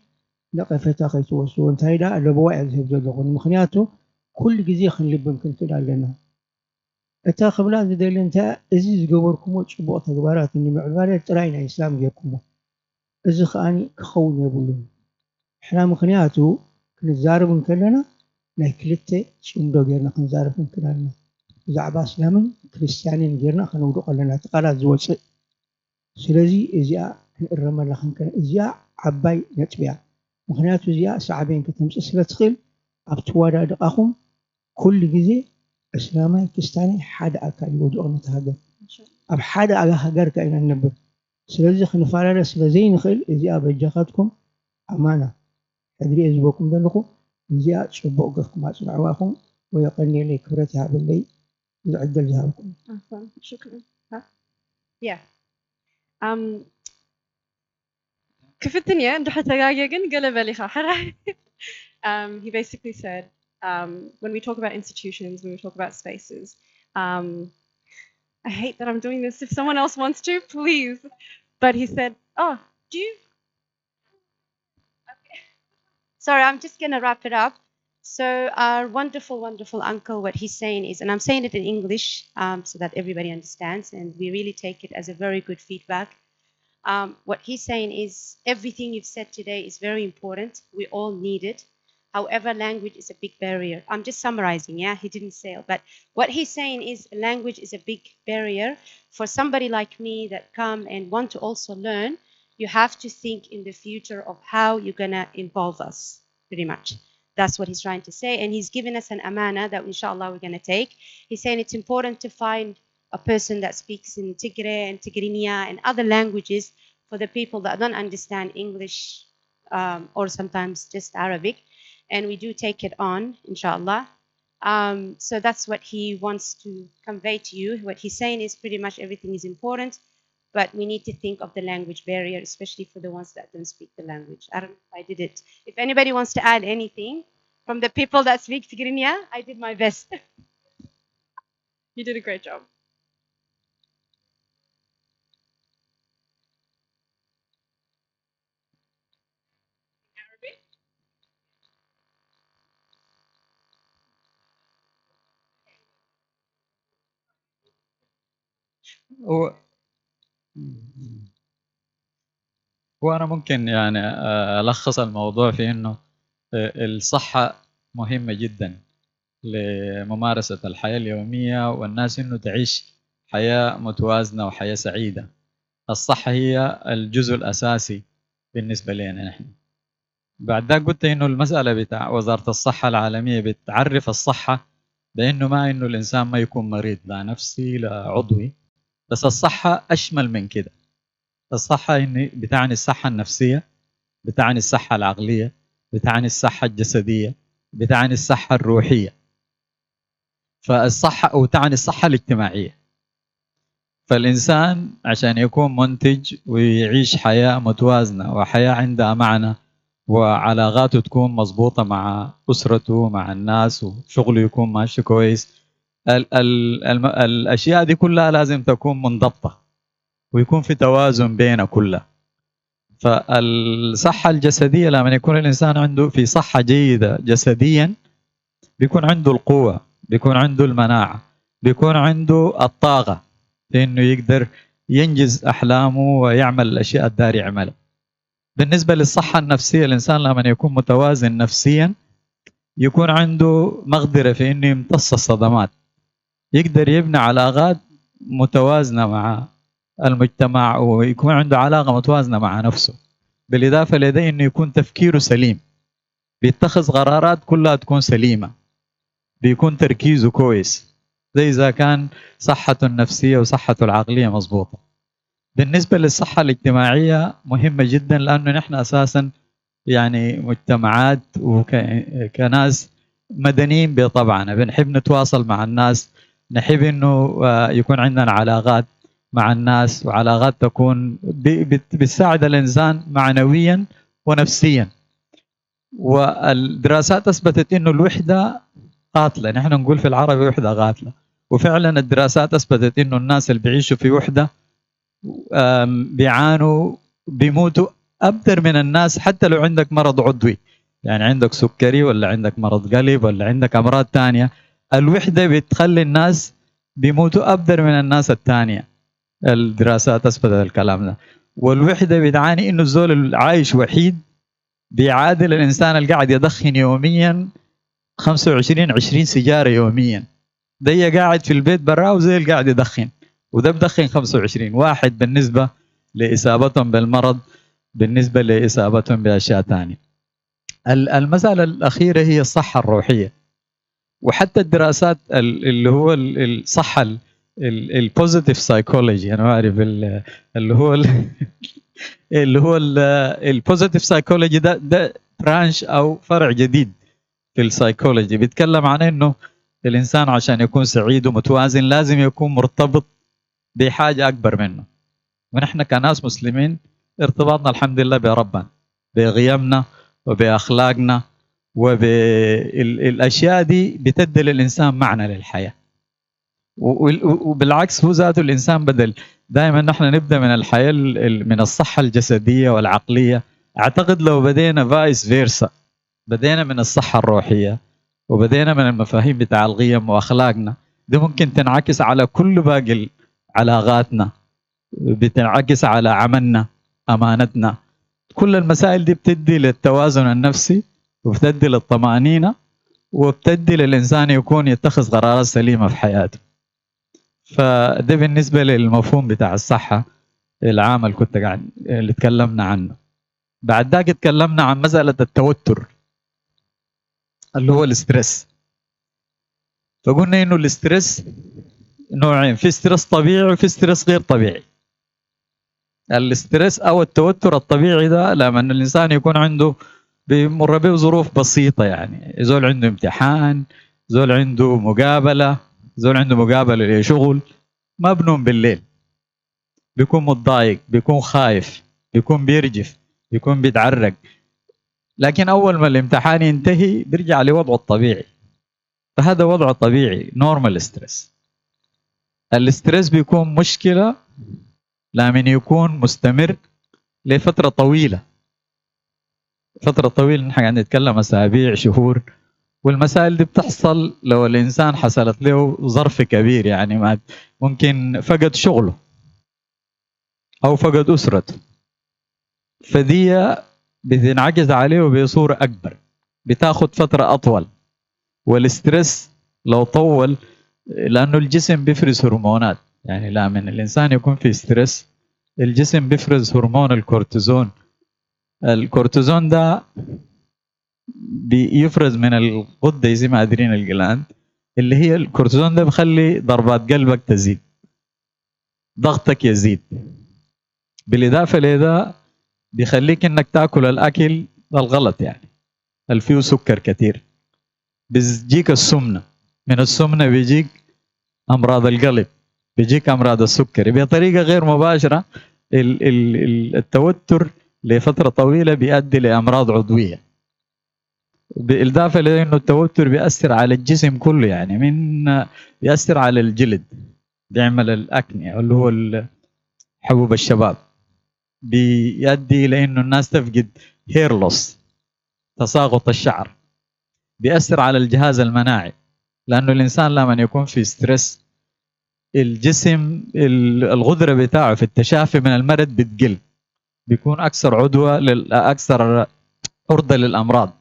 لقفتا خيتو وسو انتهي دا لبوا يذهب زلقون مخنياتو كل جزي خن لب يمكن تدالنا اتا خبلا زدل انت ازي زغبركم وصبو تغبارات اني معباله تراينا اسلام جيكم ازي خاني كخون يبلون احنا مخنياتو كنزارب كلنا لا كلته شندو غيرنا كنزارب كلنا زعبا اسلام كريستيانين غيرنا خنودو قلنا تقالات زوص سلازي ازيا الرمل خن كان ازيا عباي نتبيا مخنياتو ازيا صعبين كتمص سلتخيل ابتوادا دقاهم كل جزي اسلامي كستاني حد اكل يودعون تهاجر اب حد على هاجر كاين النبر سلازي خنفارا سلازي نخيل ازيا بجاخاتكم امانه تدري ازبوكم دلكم ازيا صبو قفكم اسمعواكم ويقني لي كبرتها باللي يعدل جهابكم. عفوا شكرا. ها؟ Yeah. كيف الدنيا؟ نروح تلاقيقن قلب لي خاحرة. He basically said, when we talk about institutions, when we talk about spaces, I hate that I'm doing this. If someone else wants to, please. But he said, oh, do you? Okay. Sorry, I'm just going to wrap it up. So our wonderful, wonderful uncle, what he's saying is, and I'm saying it in English so that everybody understands, and we really take it as a very good feedback. What he's saying is everything you've said today is very important. We all need it. However, language is a big barrier. I'm just summarizing, yeah? He didn't say it. But what he's saying is language is a big barrier. For somebody like me that come and want to also learn, you have to think in the future of how you're going to involve us, pretty much. That's what he's trying to say. And he's given us an amana that inshallah we're going to take. He's saying it's important to find a person that speaks in Tigray and Tigrinya and other languages for the people that don't understand English or sometimes just Arabic. And we do take it on, inshallah. So that's what he wants to convey to you. What he's saying is pretty much everything is important, but we need to think of the language barrier, especially for the ones that don't speak the language. I don't know if I did it. If anybody wants to add anything from the people that speak Tigrinya, I did my best. You did a great job. و... وأنا ممكن يعني ألخص الموضوع في إنه الصحة مهمة جدا لممارسة الحياة اليومية والناس إنه تعيش حياة متوازنة وحياة سعيدة. الصحة هي الجزء الأساسي بالنسبة لنا نحن. بعد ذلك قلت إنه المسألة بتاع وزارة الصحة العالمية بتعرف الصحة بأنه ما إنه الإنسان ما يكون مريض لا نفسي لا عضوي، بس الصحة أشمل من كده. الصحة إن بتعني الصحة النفسية، بتعني الصحة العقلية، بتعني الصحة الجسدية، بتعني الصحة الروحية. فالصحة وتعني الصحة الاجتماعية. فالإنسان عشان يكون منتج ويعيش حياة متوازنة وحياة عندها معنى وعلاقاته تكون مضبوطة مع أسرته مع الناس وشغله يكون ماشي كويس، الأشياء دي كلها لازم تكون منضبطة ويكون في توازن بينها كلها. فالصحة الجسدية لما يكون الإنسان عنده في صحة جيدة جسديا بيكون عنده القوة، بيكون عنده المناعة، بيكون عنده الطاقة في إنه يقدر ينجز أحلامه ويعمل الأشياء الدار يعملها. بالنسبة للصحة النفسية الإنسان لما يكون متوازن نفسيا يكون عنده مقدرة في إنه يمتص الصدمات، يقدر يبني علاقات متوازنة مع المجتمع ويكون عنده علاقة متوازنة مع نفسه. بالإضافة لده إنه يكون تفكيره سليم، بيتخذ قرارات كلها تكون سليمة، بيكون تركيزه كويس، زي إذا كان صحته النفسية وصحته العقلية مظبوطة. بالنسبة للصحة الاجتماعية مهمة جدا، لأنه نحن أساسا يعني مجتمعات وكناس مدنيين بطبعنا بنحب نتواصل مع الناس، نحب إنه يكون عندنا علاقات مع الناس، وعلاقات تكون بتساعد الإنسان معنويا ونفسيا. والدراسات أثبتت إنه الوحدة قاتلة، نحن نقول في العربي وحدة قاتلة، وفعلا الدراسات أثبتت إنه الناس اللي بيعيشوا في وحدة بيعانوا بيموتوا أكثر من الناس حتى لو عندك مرض عضوي، يعني عندك سكري ولا عندك مرض قلب ولا عندك أمراض تانية، الوحدة بتخلي الناس بيموتوا أكثر من الناس التانية. الدراسات أثبتت الكلام ده. والوحدة بتعاني إنه الزول العايش وحيد بيعادل الإنسان اللي قاعد يدخن يوميا 25-20 سيجارة يوميا. ده قاعد في البيت براه وزي اللي قاعد يدخن، وده بدخن 25 واحد بالنسبة لإصابتهم بالمرض، بالنسبة لإصابتهم بأشياء ثانية. المسألة الأخيرة هي الصحة الروحية، وحتى الدراسات اللي هو الصحة البوزيتيف سايكولوجي، أنا أعرف اللي هو اللي هو البوزيتيف سايكولوجي ده برانش أو فرع جديد في السايكولوجي، بيتكلم عن إنه الإنسان عشان يكون سعيد ومتوازن لازم يكون مرتبط بحاجة أكبر منه. ونحن كناس مسلمين ارتباطنا الحمد لله بربنا، بقيمنا وبأخلاقنا وبالأشياء دي بتدي للإنسان معنى للحياة. وبالعكس هو ذاته الإنسان بدل دائما نحن نبدأ من الحياة من الصحة الجسدية والعقلية، أعتقد لو بدينا فايس فيرسا، بدينا من الصحة الروحية وبدينا من المفاهيم بتاع القيم وأخلاقنا، دي ممكن تنعكس على كل باقي علاقاتنا، بتنعكس على عملنا، أمانتنا. كل المسائل دي بتدي للتوازن النفسي وبتدي للطمأنينة وبتدي للإنسان يكون يتخذ قرارات سليمة في حياته. فده بالنسبة للمفهوم بتاع الصحة العام اللي كنت قاعد اللي تكلمنا عنه. بعد ذاك اتكلمنا عن مسألة التوتر اللي هو الاسترس. فقلنا إنه الاسترس نوعين، في ستريس طبيعي وفي ستريس غير طبيعي. الاسترس او التوتر الطبيعي ده لما الانسان يكون عنده بيمر به ظروف بسيطه، يعني زول عنده امتحان، زول عنده مقابله، زول عنده مقابله لشغل، ما بنوم بالليل، بيكون متضايق، بيكون خايف، بيكون بيرجف، بيكون بيتعرق، لكن اول ما الامتحان ينتهي بيرجع لوضعه الطبيعي. فهذا وضع طبيعي، نورمال ستريس. الاسترس بيكون مشكله لما يكون مستمر لفترة طويلة، فترة طويلة نحن قاعدين نتكلم أسابيع شهور، والمسائل دي بتحصل لو الإنسان حصلت له ظرف كبير، يعني ممكن فقد شغله أو فقد أسرته، فدي بتنعكس عليه بصورة أكبر، بتاخد فترة أطول. والاسترس لو طول لأنه الجسم بيفرز هرمونات، يعني لما الإنسان يكون في ستريس الجسم بيفرز هرمون الكورتيزون. الكورتيزون ده بيفرز من الغده زي ما ادرين الجلاند، اللي هي الكورتيزون ده بيخلي ضربات قلبك تزيد، ضغطك يزيد. بالاضافه لده بيخليك انك تاكل الاكل الغلط، يعني اللي فيه سكر كثير، بيجيك السمنه، من السمنه بيجيك امراض القلب، بيجيك امراض السكري بطريقه غير مباشره. التوتر لفتره طويله بيؤدي لامراض عضويه. بالإضافة إلى إنه التوتر بيأثر على الجسم كله، يعني بيأثر على الجلد، بيعمل الأكني اللي هو حبوب الشباب، بيؤدي إلى إنه الناس تفقد هير لوس، تساقط الشعر، بيأثر على الجهاز المناعي، لأنه الإنسان لما يكون في ستريس الجسم الغدرة بتاعه في التشافي من المرض بتقل، بيكون أكثر أكثر عرضة للأمراض.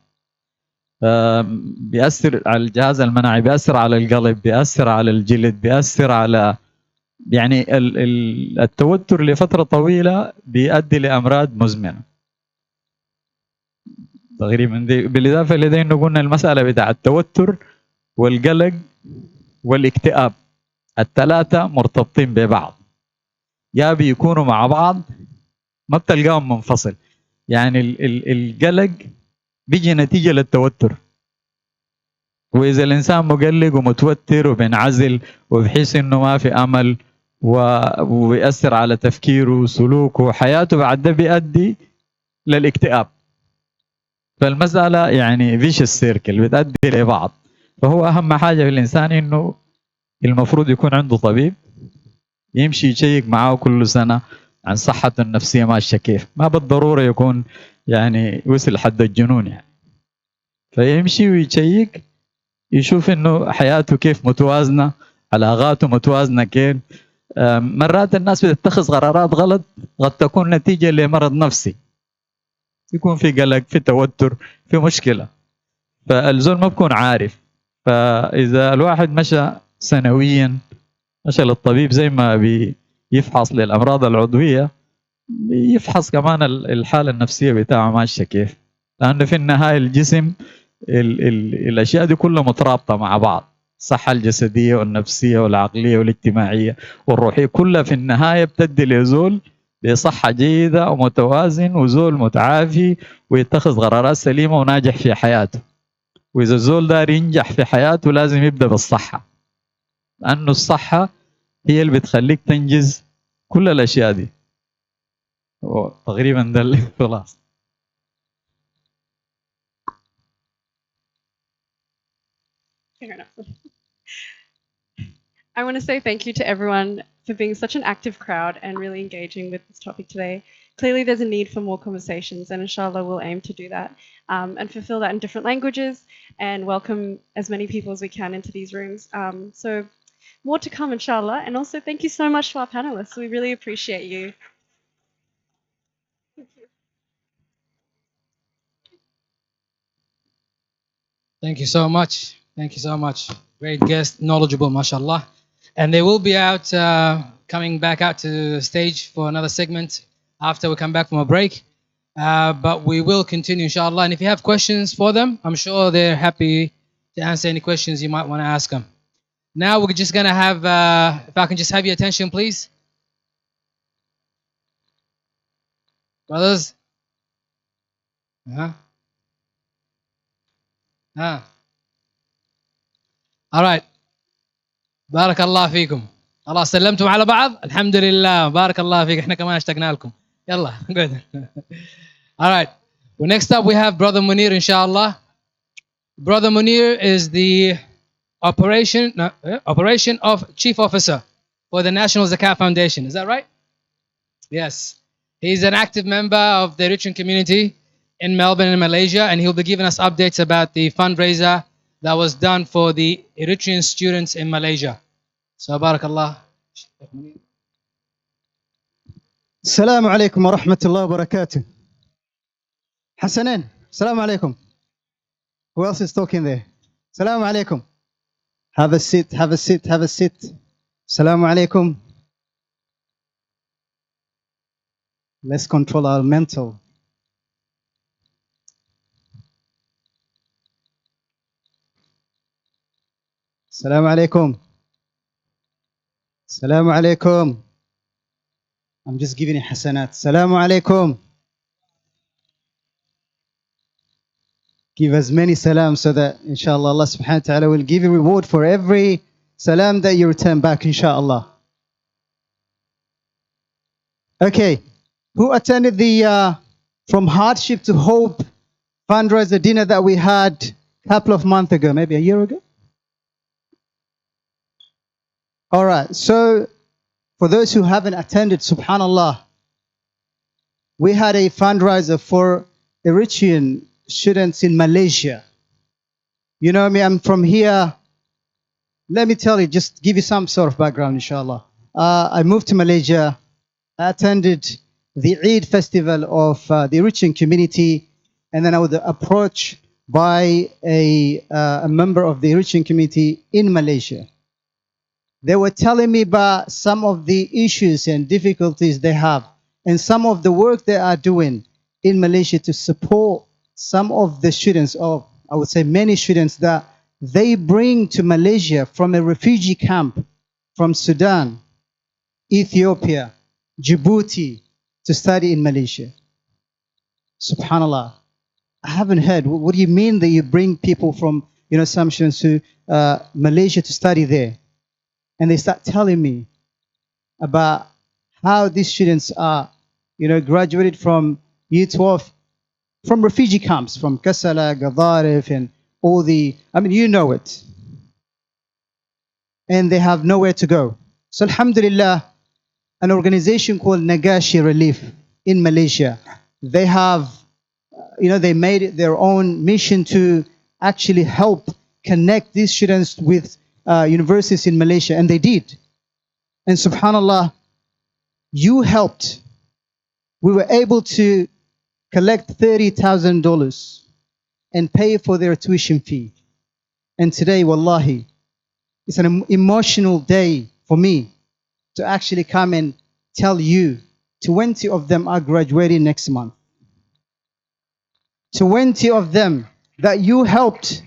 بيأثر على الجهاز المناعي، بيأثر على القلب، بيأثر على الجلد، بيأثر على يعني التوتر لفترة طويلة بيؤدي لأمراض مزمنة تقريبا دي. بالإضافة إلى إنه قلنا المسألة بتاع التوتر والقلق والاكتئاب الثلاثة مرتبطين ببعض، يا بيكونوا مع بعض ما بتلقاهم منفصل. يعني القلق بيجي نتيجة للتوتر، وإذا الإنسان مقلق ومتوتر وبينعزل وبحس إنه ما في أمل وبيأثر على تفكيره وسلوكه وحياته، بعد ده بيؤدي للاكتئاب. فالمسألة يعني فيش السيركل بتؤدي لبعض. فهو أهم حاجة في الإنسان إنه المفروض يكون عنده طبيب يمشي يشيك معاه كل سنة عن صحته النفسية ماشية كيف، ما بالضرورة يكون يعني وصل حد الجنون يعني، فيمشي ويشيك يشوف انه حياته كيف متوازنه، علاقاته متوازنه كيف. مرات الناس بتتخذ قرارات غلط قد تكون نتيجه لمرض نفسي، يكون في قلق، في توتر، في مشكله، فالزول ما بكون عارف. فاذا الواحد مشى سنويا، مشى للطبيب زي ما بيفحص للامراض العضويه، يفحص كمان الحاله النفسيه بتاعه ماشيه كيف، لانه في النهايه الجسم الاشياء دي كلها مترابطه مع بعض، الصحه الجسديه والنفسيه والعقليه والاجتماعيه والروحيه كلها في النهايه بتدي لزول بصحه جيده ومتوازن وزول متعافي ويتخذ قرارات سليمه وناجح في حياته. واذا الزول دار ينجح في حياته لازم يبدا بالصحه، لانه الصحه هي اللي بتخليك تنجز كل الاشياء دي. تقريبا ده خلاص. Fair enough. I want to say thank you to everyone for being such an active crowd and really engaging with this topic today. Clearly, there's a need for more conversations, and inshallah, we'll aim to do that and fulfill that in different languages and welcome as many people as we can into these rooms. So, more to come, inshallah. And also, thank you so much to our panelists. We really appreciate you. Thank you so much. Thank you so much. Great guest, knowledgeable, mashallah. And they will be out, coming back out to the stage for another segment after we come back from a break. But we will continue, inshallah. And if you have questions for them, I'm sure they're happy to answer any questions you might want to ask them. Now we're just going to have, if I can just have your attention, please. Brothers. All right. بارك الله فيكم. خلاص سلمتم على بعض؟ الحمد لله. بارك الله فيك. احنا كمان اشتقنا لكم. يلا good. All right. Well, next up we have Brother Munir, inshallah. Brother Munir is the operation of Chief Officer for the National Zakat Foundation. Is that right? Yes. He's an active member of the Eritrean community in Melbourne and Malaysia, and he'll be giving us updates about the fundraiser that was done for the Eritrean students in Malaysia. So, barakallah. السلام عليكم ورحمة الله وبركاته. حسنين السلام عليكم. Who else is talking there? السلام عليكم. Have a seat, have a seat, have a seat. السلام عليكم. Let's control our mental. السلام عليكم. السلام عليكم. I'm just giving you حسنات. السلام عليكم. Give as many salam so that inshallah Allah subhanahu wa ta'ala will give you reward for every salam that you return back inshallah. Okay, who attended the From Hardship to Hope fundraiser dinner that we had a couple of months ago, maybe a year ago. All right. So for those who haven't attended, subhanallah, we had a fundraiser for Eritrean students in Malaysia. You know me, I'm from here. Let me tell you, just give you some sort of background, inshallah. I moved to Malaysia. I attended the Eid festival of the Eritrean community, and then I was approached by a member of the Eritrean community in Malaysia. They were telling me about some of the issues and difficulties they have, and some of the work they are doing in Malaysia to support some of the students, or I would say many students, that they bring to Malaysia from a refugee camp from Sudan, Ethiopia, Djibouti, to study in Malaysia. Subhanallah. I haven't heard. What do you mean that you bring people from, some students to Malaysia to study there? And they start telling me about how these students are, graduated from year 12, from refugee camps, from Kassala, Gadarif, and all you know it. And they have nowhere to go. So alhamdulillah, an organization called Nagashi Relief in Malaysia, they have, they made it their own mission to actually help connect these students with universities in Malaysia, and they did. And subhanallah, you helped. We were able to collect $30,000 and pay for their tuition fee. And today, wallahi, it's an emotional day for me to actually come and tell you 20 of them are graduating next month. 20 of them that you helped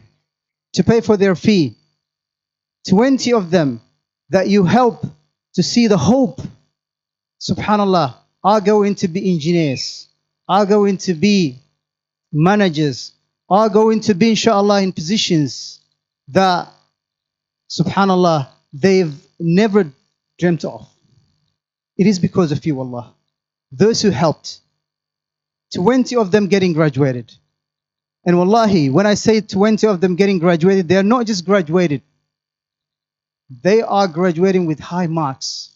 to pay for their fee. 20 of them that you help to see the hope, subhanallah, are going to be engineers, are going to be managers, are going to be, inshallah, in positions that, subhanallah, they've never dreamt of. It is because of you, Allah. Those who helped, 20 of them getting graduated. And wallahi, when I say 20 of them getting graduated, they are not just graduated. They are graduating with high marks.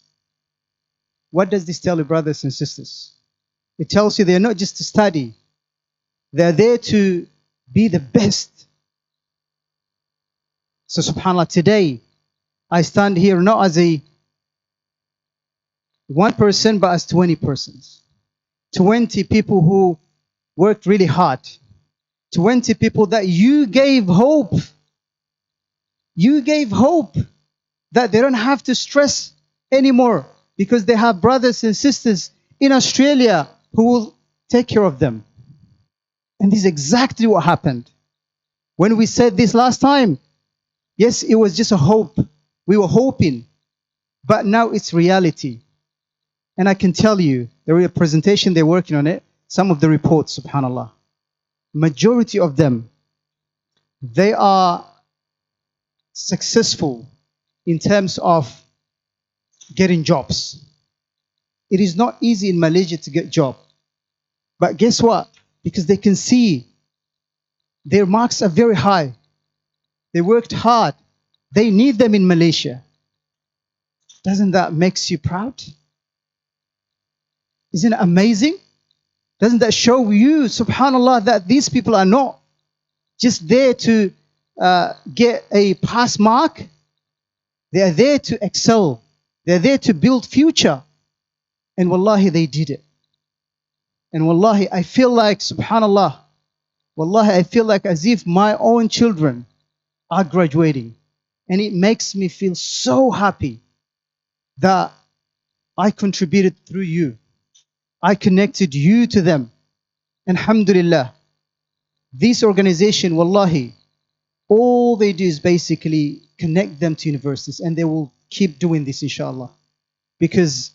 What does this tell you, brothers and sisters? It tells you they're not just to study. They're there to be the best. So subhanAllah, today, I stand here not as a one person, but as 20 persons. 20 people who worked really hard. 20 people that you gave hope. You gave hope that they don't have to stress anymore because they have brothers and sisters in Australia who will take care of them. And this is exactly what happened. When we said this last time, yes, it was just a hope. We were hoping, but now it's reality. And I can tell you, there is a presentation, they're working on it, some of the reports, subhanAllah. Majority of them, they are successful in terms of getting jobs. It is not easy in Malaysia to get a job. But guess what? Because they can see their marks are very high. They worked hard. They need them in Malaysia. Doesn't that make you proud? Isn't it amazing? Doesn't that show you, subhanAllah, that these people are not just there to get a pass mark? They are there to excel. They're there to build future. And wallahi, they did it. And wallahi, I feel like, subhanAllah, wallahi, I feel like as if my own children are graduating. And it makes me feel so happy that I contributed through you. I connected you to them. And alhamdulillah, this organization, wallahi, all they do is basically connect them to universities, and they will keep doing this, inshallah. Because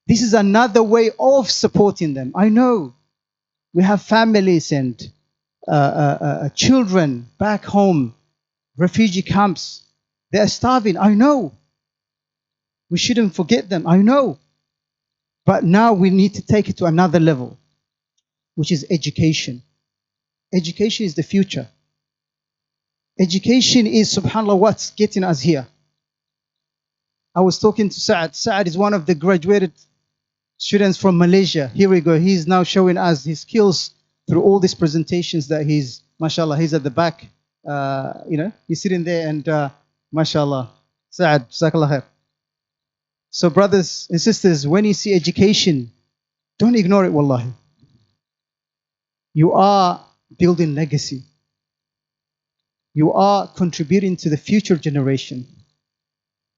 this is another way of supporting them. I know we have families and children back home, refugee camps. They are starving. I know. We shouldn't forget them. I know. But now we need to take it to another level, which is education. education is the future. Education is, subhanAllah, what's getting us here. I was talking to Saad. Saad is one of the graduated students from Malaysia. Here we go. He's now showing us his skills through all these presentations that mashallah, he's at the back. He's sitting there and mashallah. Saad, jazakallah khair. So brothers and sisters, when you see education, don't ignore it, wallahi. You are building legacy. You are contributing to the future generation.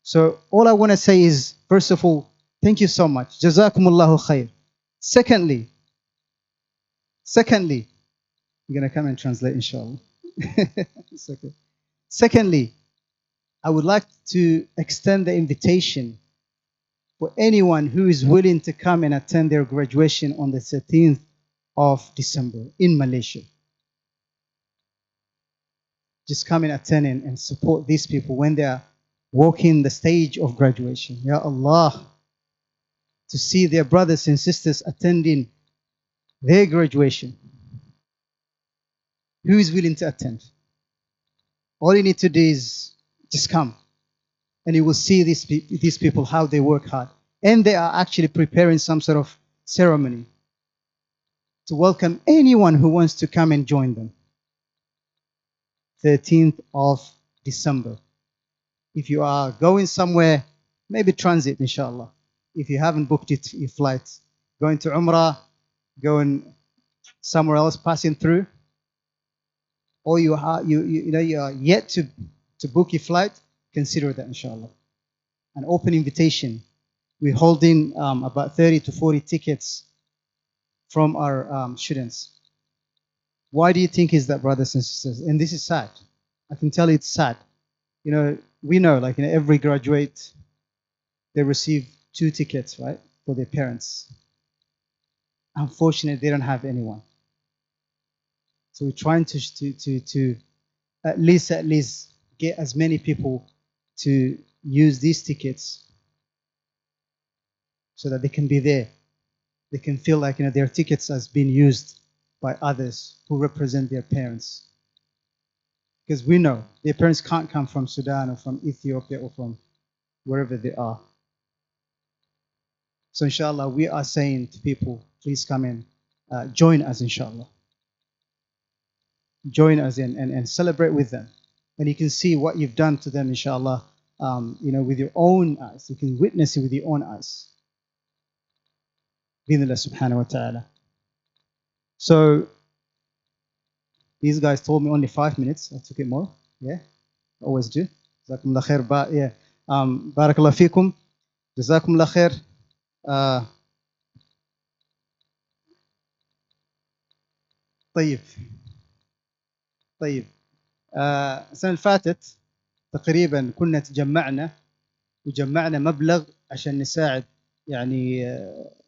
So all I want to say is, first of all, thank you so much. Jazakumullahu khair. Secondly, I'm going to come and translate, inshallah. It's okay. Secondly, I would like to extend the invitation for anyone who is willing to come and attend their graduation on the 13th of December in Malaysia. Just come and attend and support these people when they are walking the stage of graduation. Ya Allah, to see their brothers and sisters attending their graduation. Who is willing to attend? All you need to do is just come, and you will see these people, how they work hard. And they are actually preparing some sort of ceremony to welcome anyone who wants to come and join them. 13th of December. If you are going somewhere, maybe transit, inshallah. If you haven't booked your flight, going to Umrah, going somewhere else, passing through, or you are yet to book your flight, consider that, inshallah. An open invitation. We're holding about 30 to 40 tickets from our students. Why do you think is that, brothers and sisters? And this is sad. I can tell you it's sad. We know, like, every graduate, they receive 2 tickets, right, for their parents. Unfortunately, they don't have anyone. So we're trying to at least get as many people to use these tickets so that they can be there. They can feel like their tickets has been used by others who represent their parents. Because we know their parents can't come from Sudan or from Ethiopia or from wherever they are. So inshallah, we are saying to people, please come in, join us, inshallah. Join us in and celebrate with them. And you can see what you've done to them, inshallah, with your own eyes. You can witness it with your own eyes. Bismillah subhanahu wa ta'ala. So these guys told me only 5 minutes. I took it more. Yeah, always do. Jazakumullah khair. Yeah. Barakallah fikum. Jazakumullah khair. طيب السنة اللي فاتت تقريبا كنا وجمعنا مبلغ عشان نساعد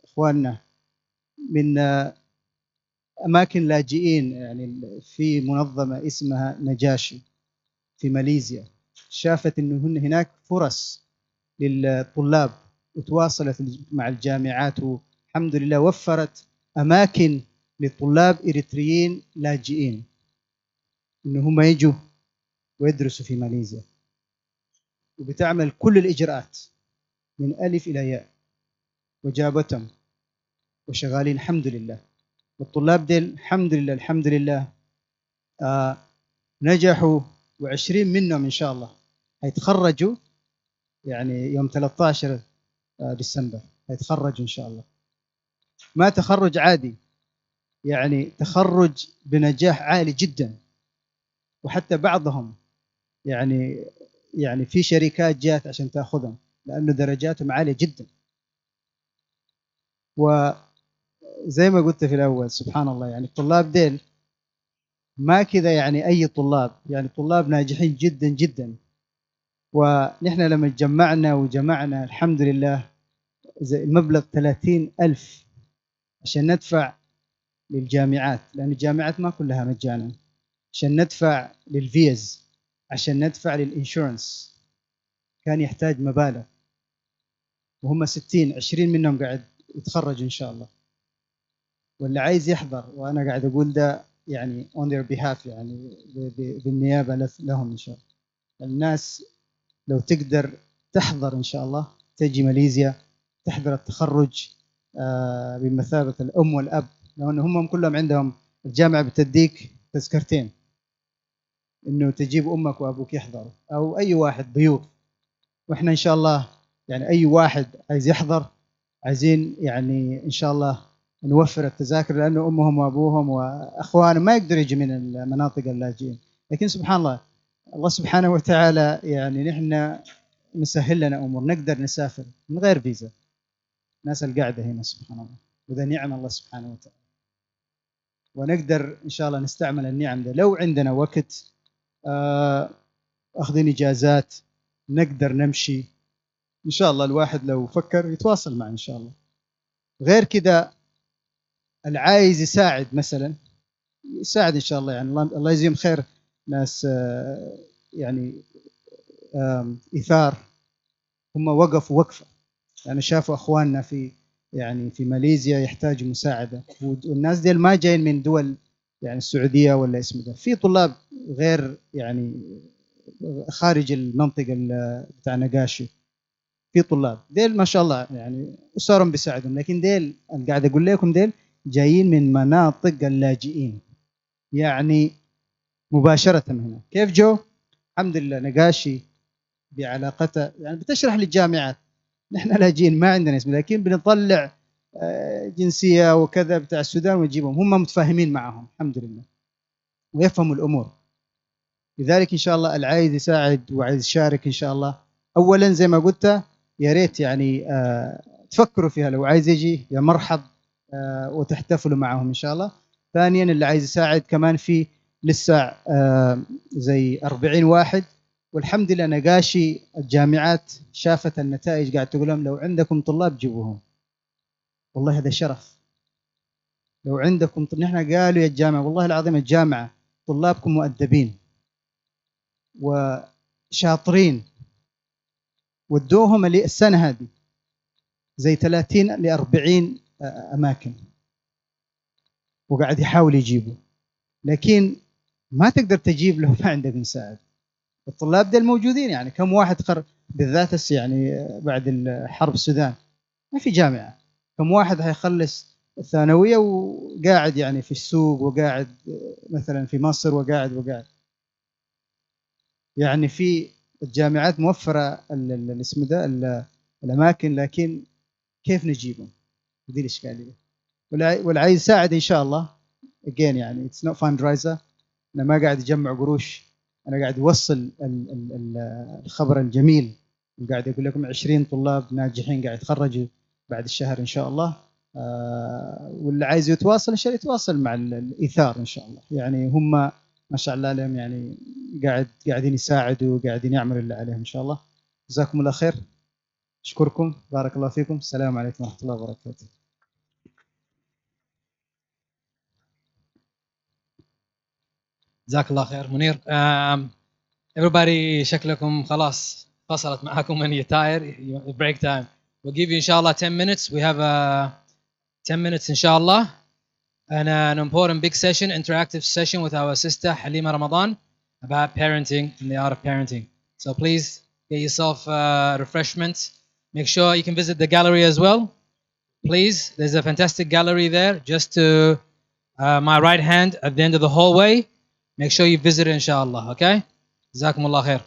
إخواننا من أماكن لاجئين، في منظمة اسمها نجاشي في ماليزيا. شافت إنه هناك فرص للطلاب وتواصلت مع الجامعات، والحمد لله وفرت أماكن للطلاب إريتريين لاجئين إن هم يجوا ويدرسوا في ماليزيا، وبتعمل كل الإجراءات من ألف إلى ياء، وجابتهم وشغالين الحمد لله. والطلاب ديل الحمد لله نجحوا، و20 منهم إن شاء الله هيتخرجوا يوم 13 ديسمبر هيتخرجوا إن شاء الله. ما تخرج عادي، تخرج بنجاح عالي جدا. وحتى بعضهم في شركات جات عشان تأخذهم لأنه درجاتهم عالية جدا. وزي ما قلت في الأول، سبحان الله، الطلاب ديل ما كذا أي طلاب، طلاب ناجحين جدا جدا. ونحن لما جمعنا الحمد لله مبلغ 30,000 عشان ندفع للجامعات، لأن الجامعات ما كلها مجانا، عشان ندفع للفيز، عشان ندفع للإنشورنس، كان يحتاج مبالغ. وهم 60، 20 منهم قاعد يتخرج إن شاء الله. واللي عايز يحضر، وأنا قاعد أقول ده يعني on their behalf يعني بالنيابة لهم إن شاء الله. الناس لو تقدر تحضر إن شاء الله تجي ماليزيا تحضر التخرج بمثابة الأم والأب، لأن هم كلهم عندهم الجامعة بتديك تذكرتين إنه تجيب أمك وأبوك يحضروا أو أي واحد ضيوف، وإحنا إن شاء الله يعني أي واحد عايز يحضر عايزين يعني إن شاء الله نوفر التذاكر، لأنه أمهم وأبوهم وأخوانهم ما يقدروا يجي من المناطق اللاجئين. لكن سبحان الله، الله سبحانه وتعالى يعني نحن مسهل لنا أمور نقدر نسافر من غير فيزا. الناس القاعدة هنا سبحان الله، وذا نعم الله سبحانه وتعالى، ونقدر إن شاء الله نستعمل النعم ده لو عندنا وقت أخذين إجازات نقدر نمشي إن شاء الله. الواحد لو فكر يتواصل معه إن شاء الله. غير كده العايز يساعد مثلا يساعد إن شاء الله، يعني الله يجزيهم خير ناس يعني إيثار هم وقفوا وقفة، يعني شافوا أخواننا في يعني في ماليزيا يحتاجوا مساعدة، والناس دي ما جايين من دول يعني السعودية ولا اسمه ده، في طلاب غير يعني خارج المنطقة بتاع نقاشي، في طلاب ديل ما شاء الله يعني أسرهم بيساعدهم، لكن ديل أنا قاعد أقول لكم ديل جايين من مناطق اللاجئين يعني مباشرة من هنا. كيف جو؟ الحمد لله نقاشي بعلاقته يعني بتشرح للجامعات نحن لاجئين ما عندنا اسم، لكن بنطلع جنسية وكذا بتاع السودان ونجيبهم، هم متفاهمين معهم الحمد لله ويفهموا الأمور. لذلك إن شاء الله العايز يساعد وعايز يشارك إن شاء الله، أولا زي ما قلت يا ريت يعني تفكروا فيها، لو عايز يجي يا مرحب وتحتفلوا معهم إن شاء الله. ثانيا اللي عايز يساعد كمان في لسه زي 40 واحد، والحمد لله نقاشي الجامعات شافت النتائج قاعد تقول لهم لو عندكم طلاب جيبوهم، والله هذا شرف. لو عندكم نحن قالوا يا الجامعة والله العظيم الجامعة طلابكم مؤدبين وشاطرين، ودوهم السنة هذه زي 30 ل 40 أماكن وقاعد يحاول يجيبوا، لكن ما تقدر تجيب لو ما عندك مساعد. الطلاب دول موجودين يعني كم واحد بالذات يعني بعد الحرب السودان ما في جامعة، كم واحد هيخلص الثانوية وقاعد يعني في السوق وقاعد مثلا في مصر وقاعد يعني في الجامعات موفرة الاسم ده الأماكن، لكن كيف نجيبهم؟ دي الإشكالية. والعايز يساعد إن شاء الله again يعني it's not fundraiser، أنا ما قاعد أجمع قروش، أنا قاعد أوصل الخبر الجميل، وقاعد أقول لكم 20 طلاب ناجحين قاعد يتخرجوا بعد الشهر إن شاء الله. واللي عايز يتواصل إن شاء الله يتواصل مع الإيثار إن شاء الله، يعني هم ما شاء الله لهم يعني قاعدين يساعدوا وقاعدين يعملوا اللي عليهم إن شاء الله. جزاكم الله خير، أشكركم، بارك الله فيكم، السلام عليكم ورحمة الله وبركاته. جزاك الله خير منير. Everybody شكلكم خلاص فصلت معكم when you're tired, break time. We'll give you inshallah 10 minutes. We have 10 minutes inshallah, and an important big session, interactive session with our sister Halima Ramadan about parenting and the art of parenting. So please get yourself refreshments. Make sure you can visit the gallery as well. Please, there's a fantastic gallery there just to my right hand at the end of the hallway. Make sure you visit it inshallah, okay? جزاكم الله خير.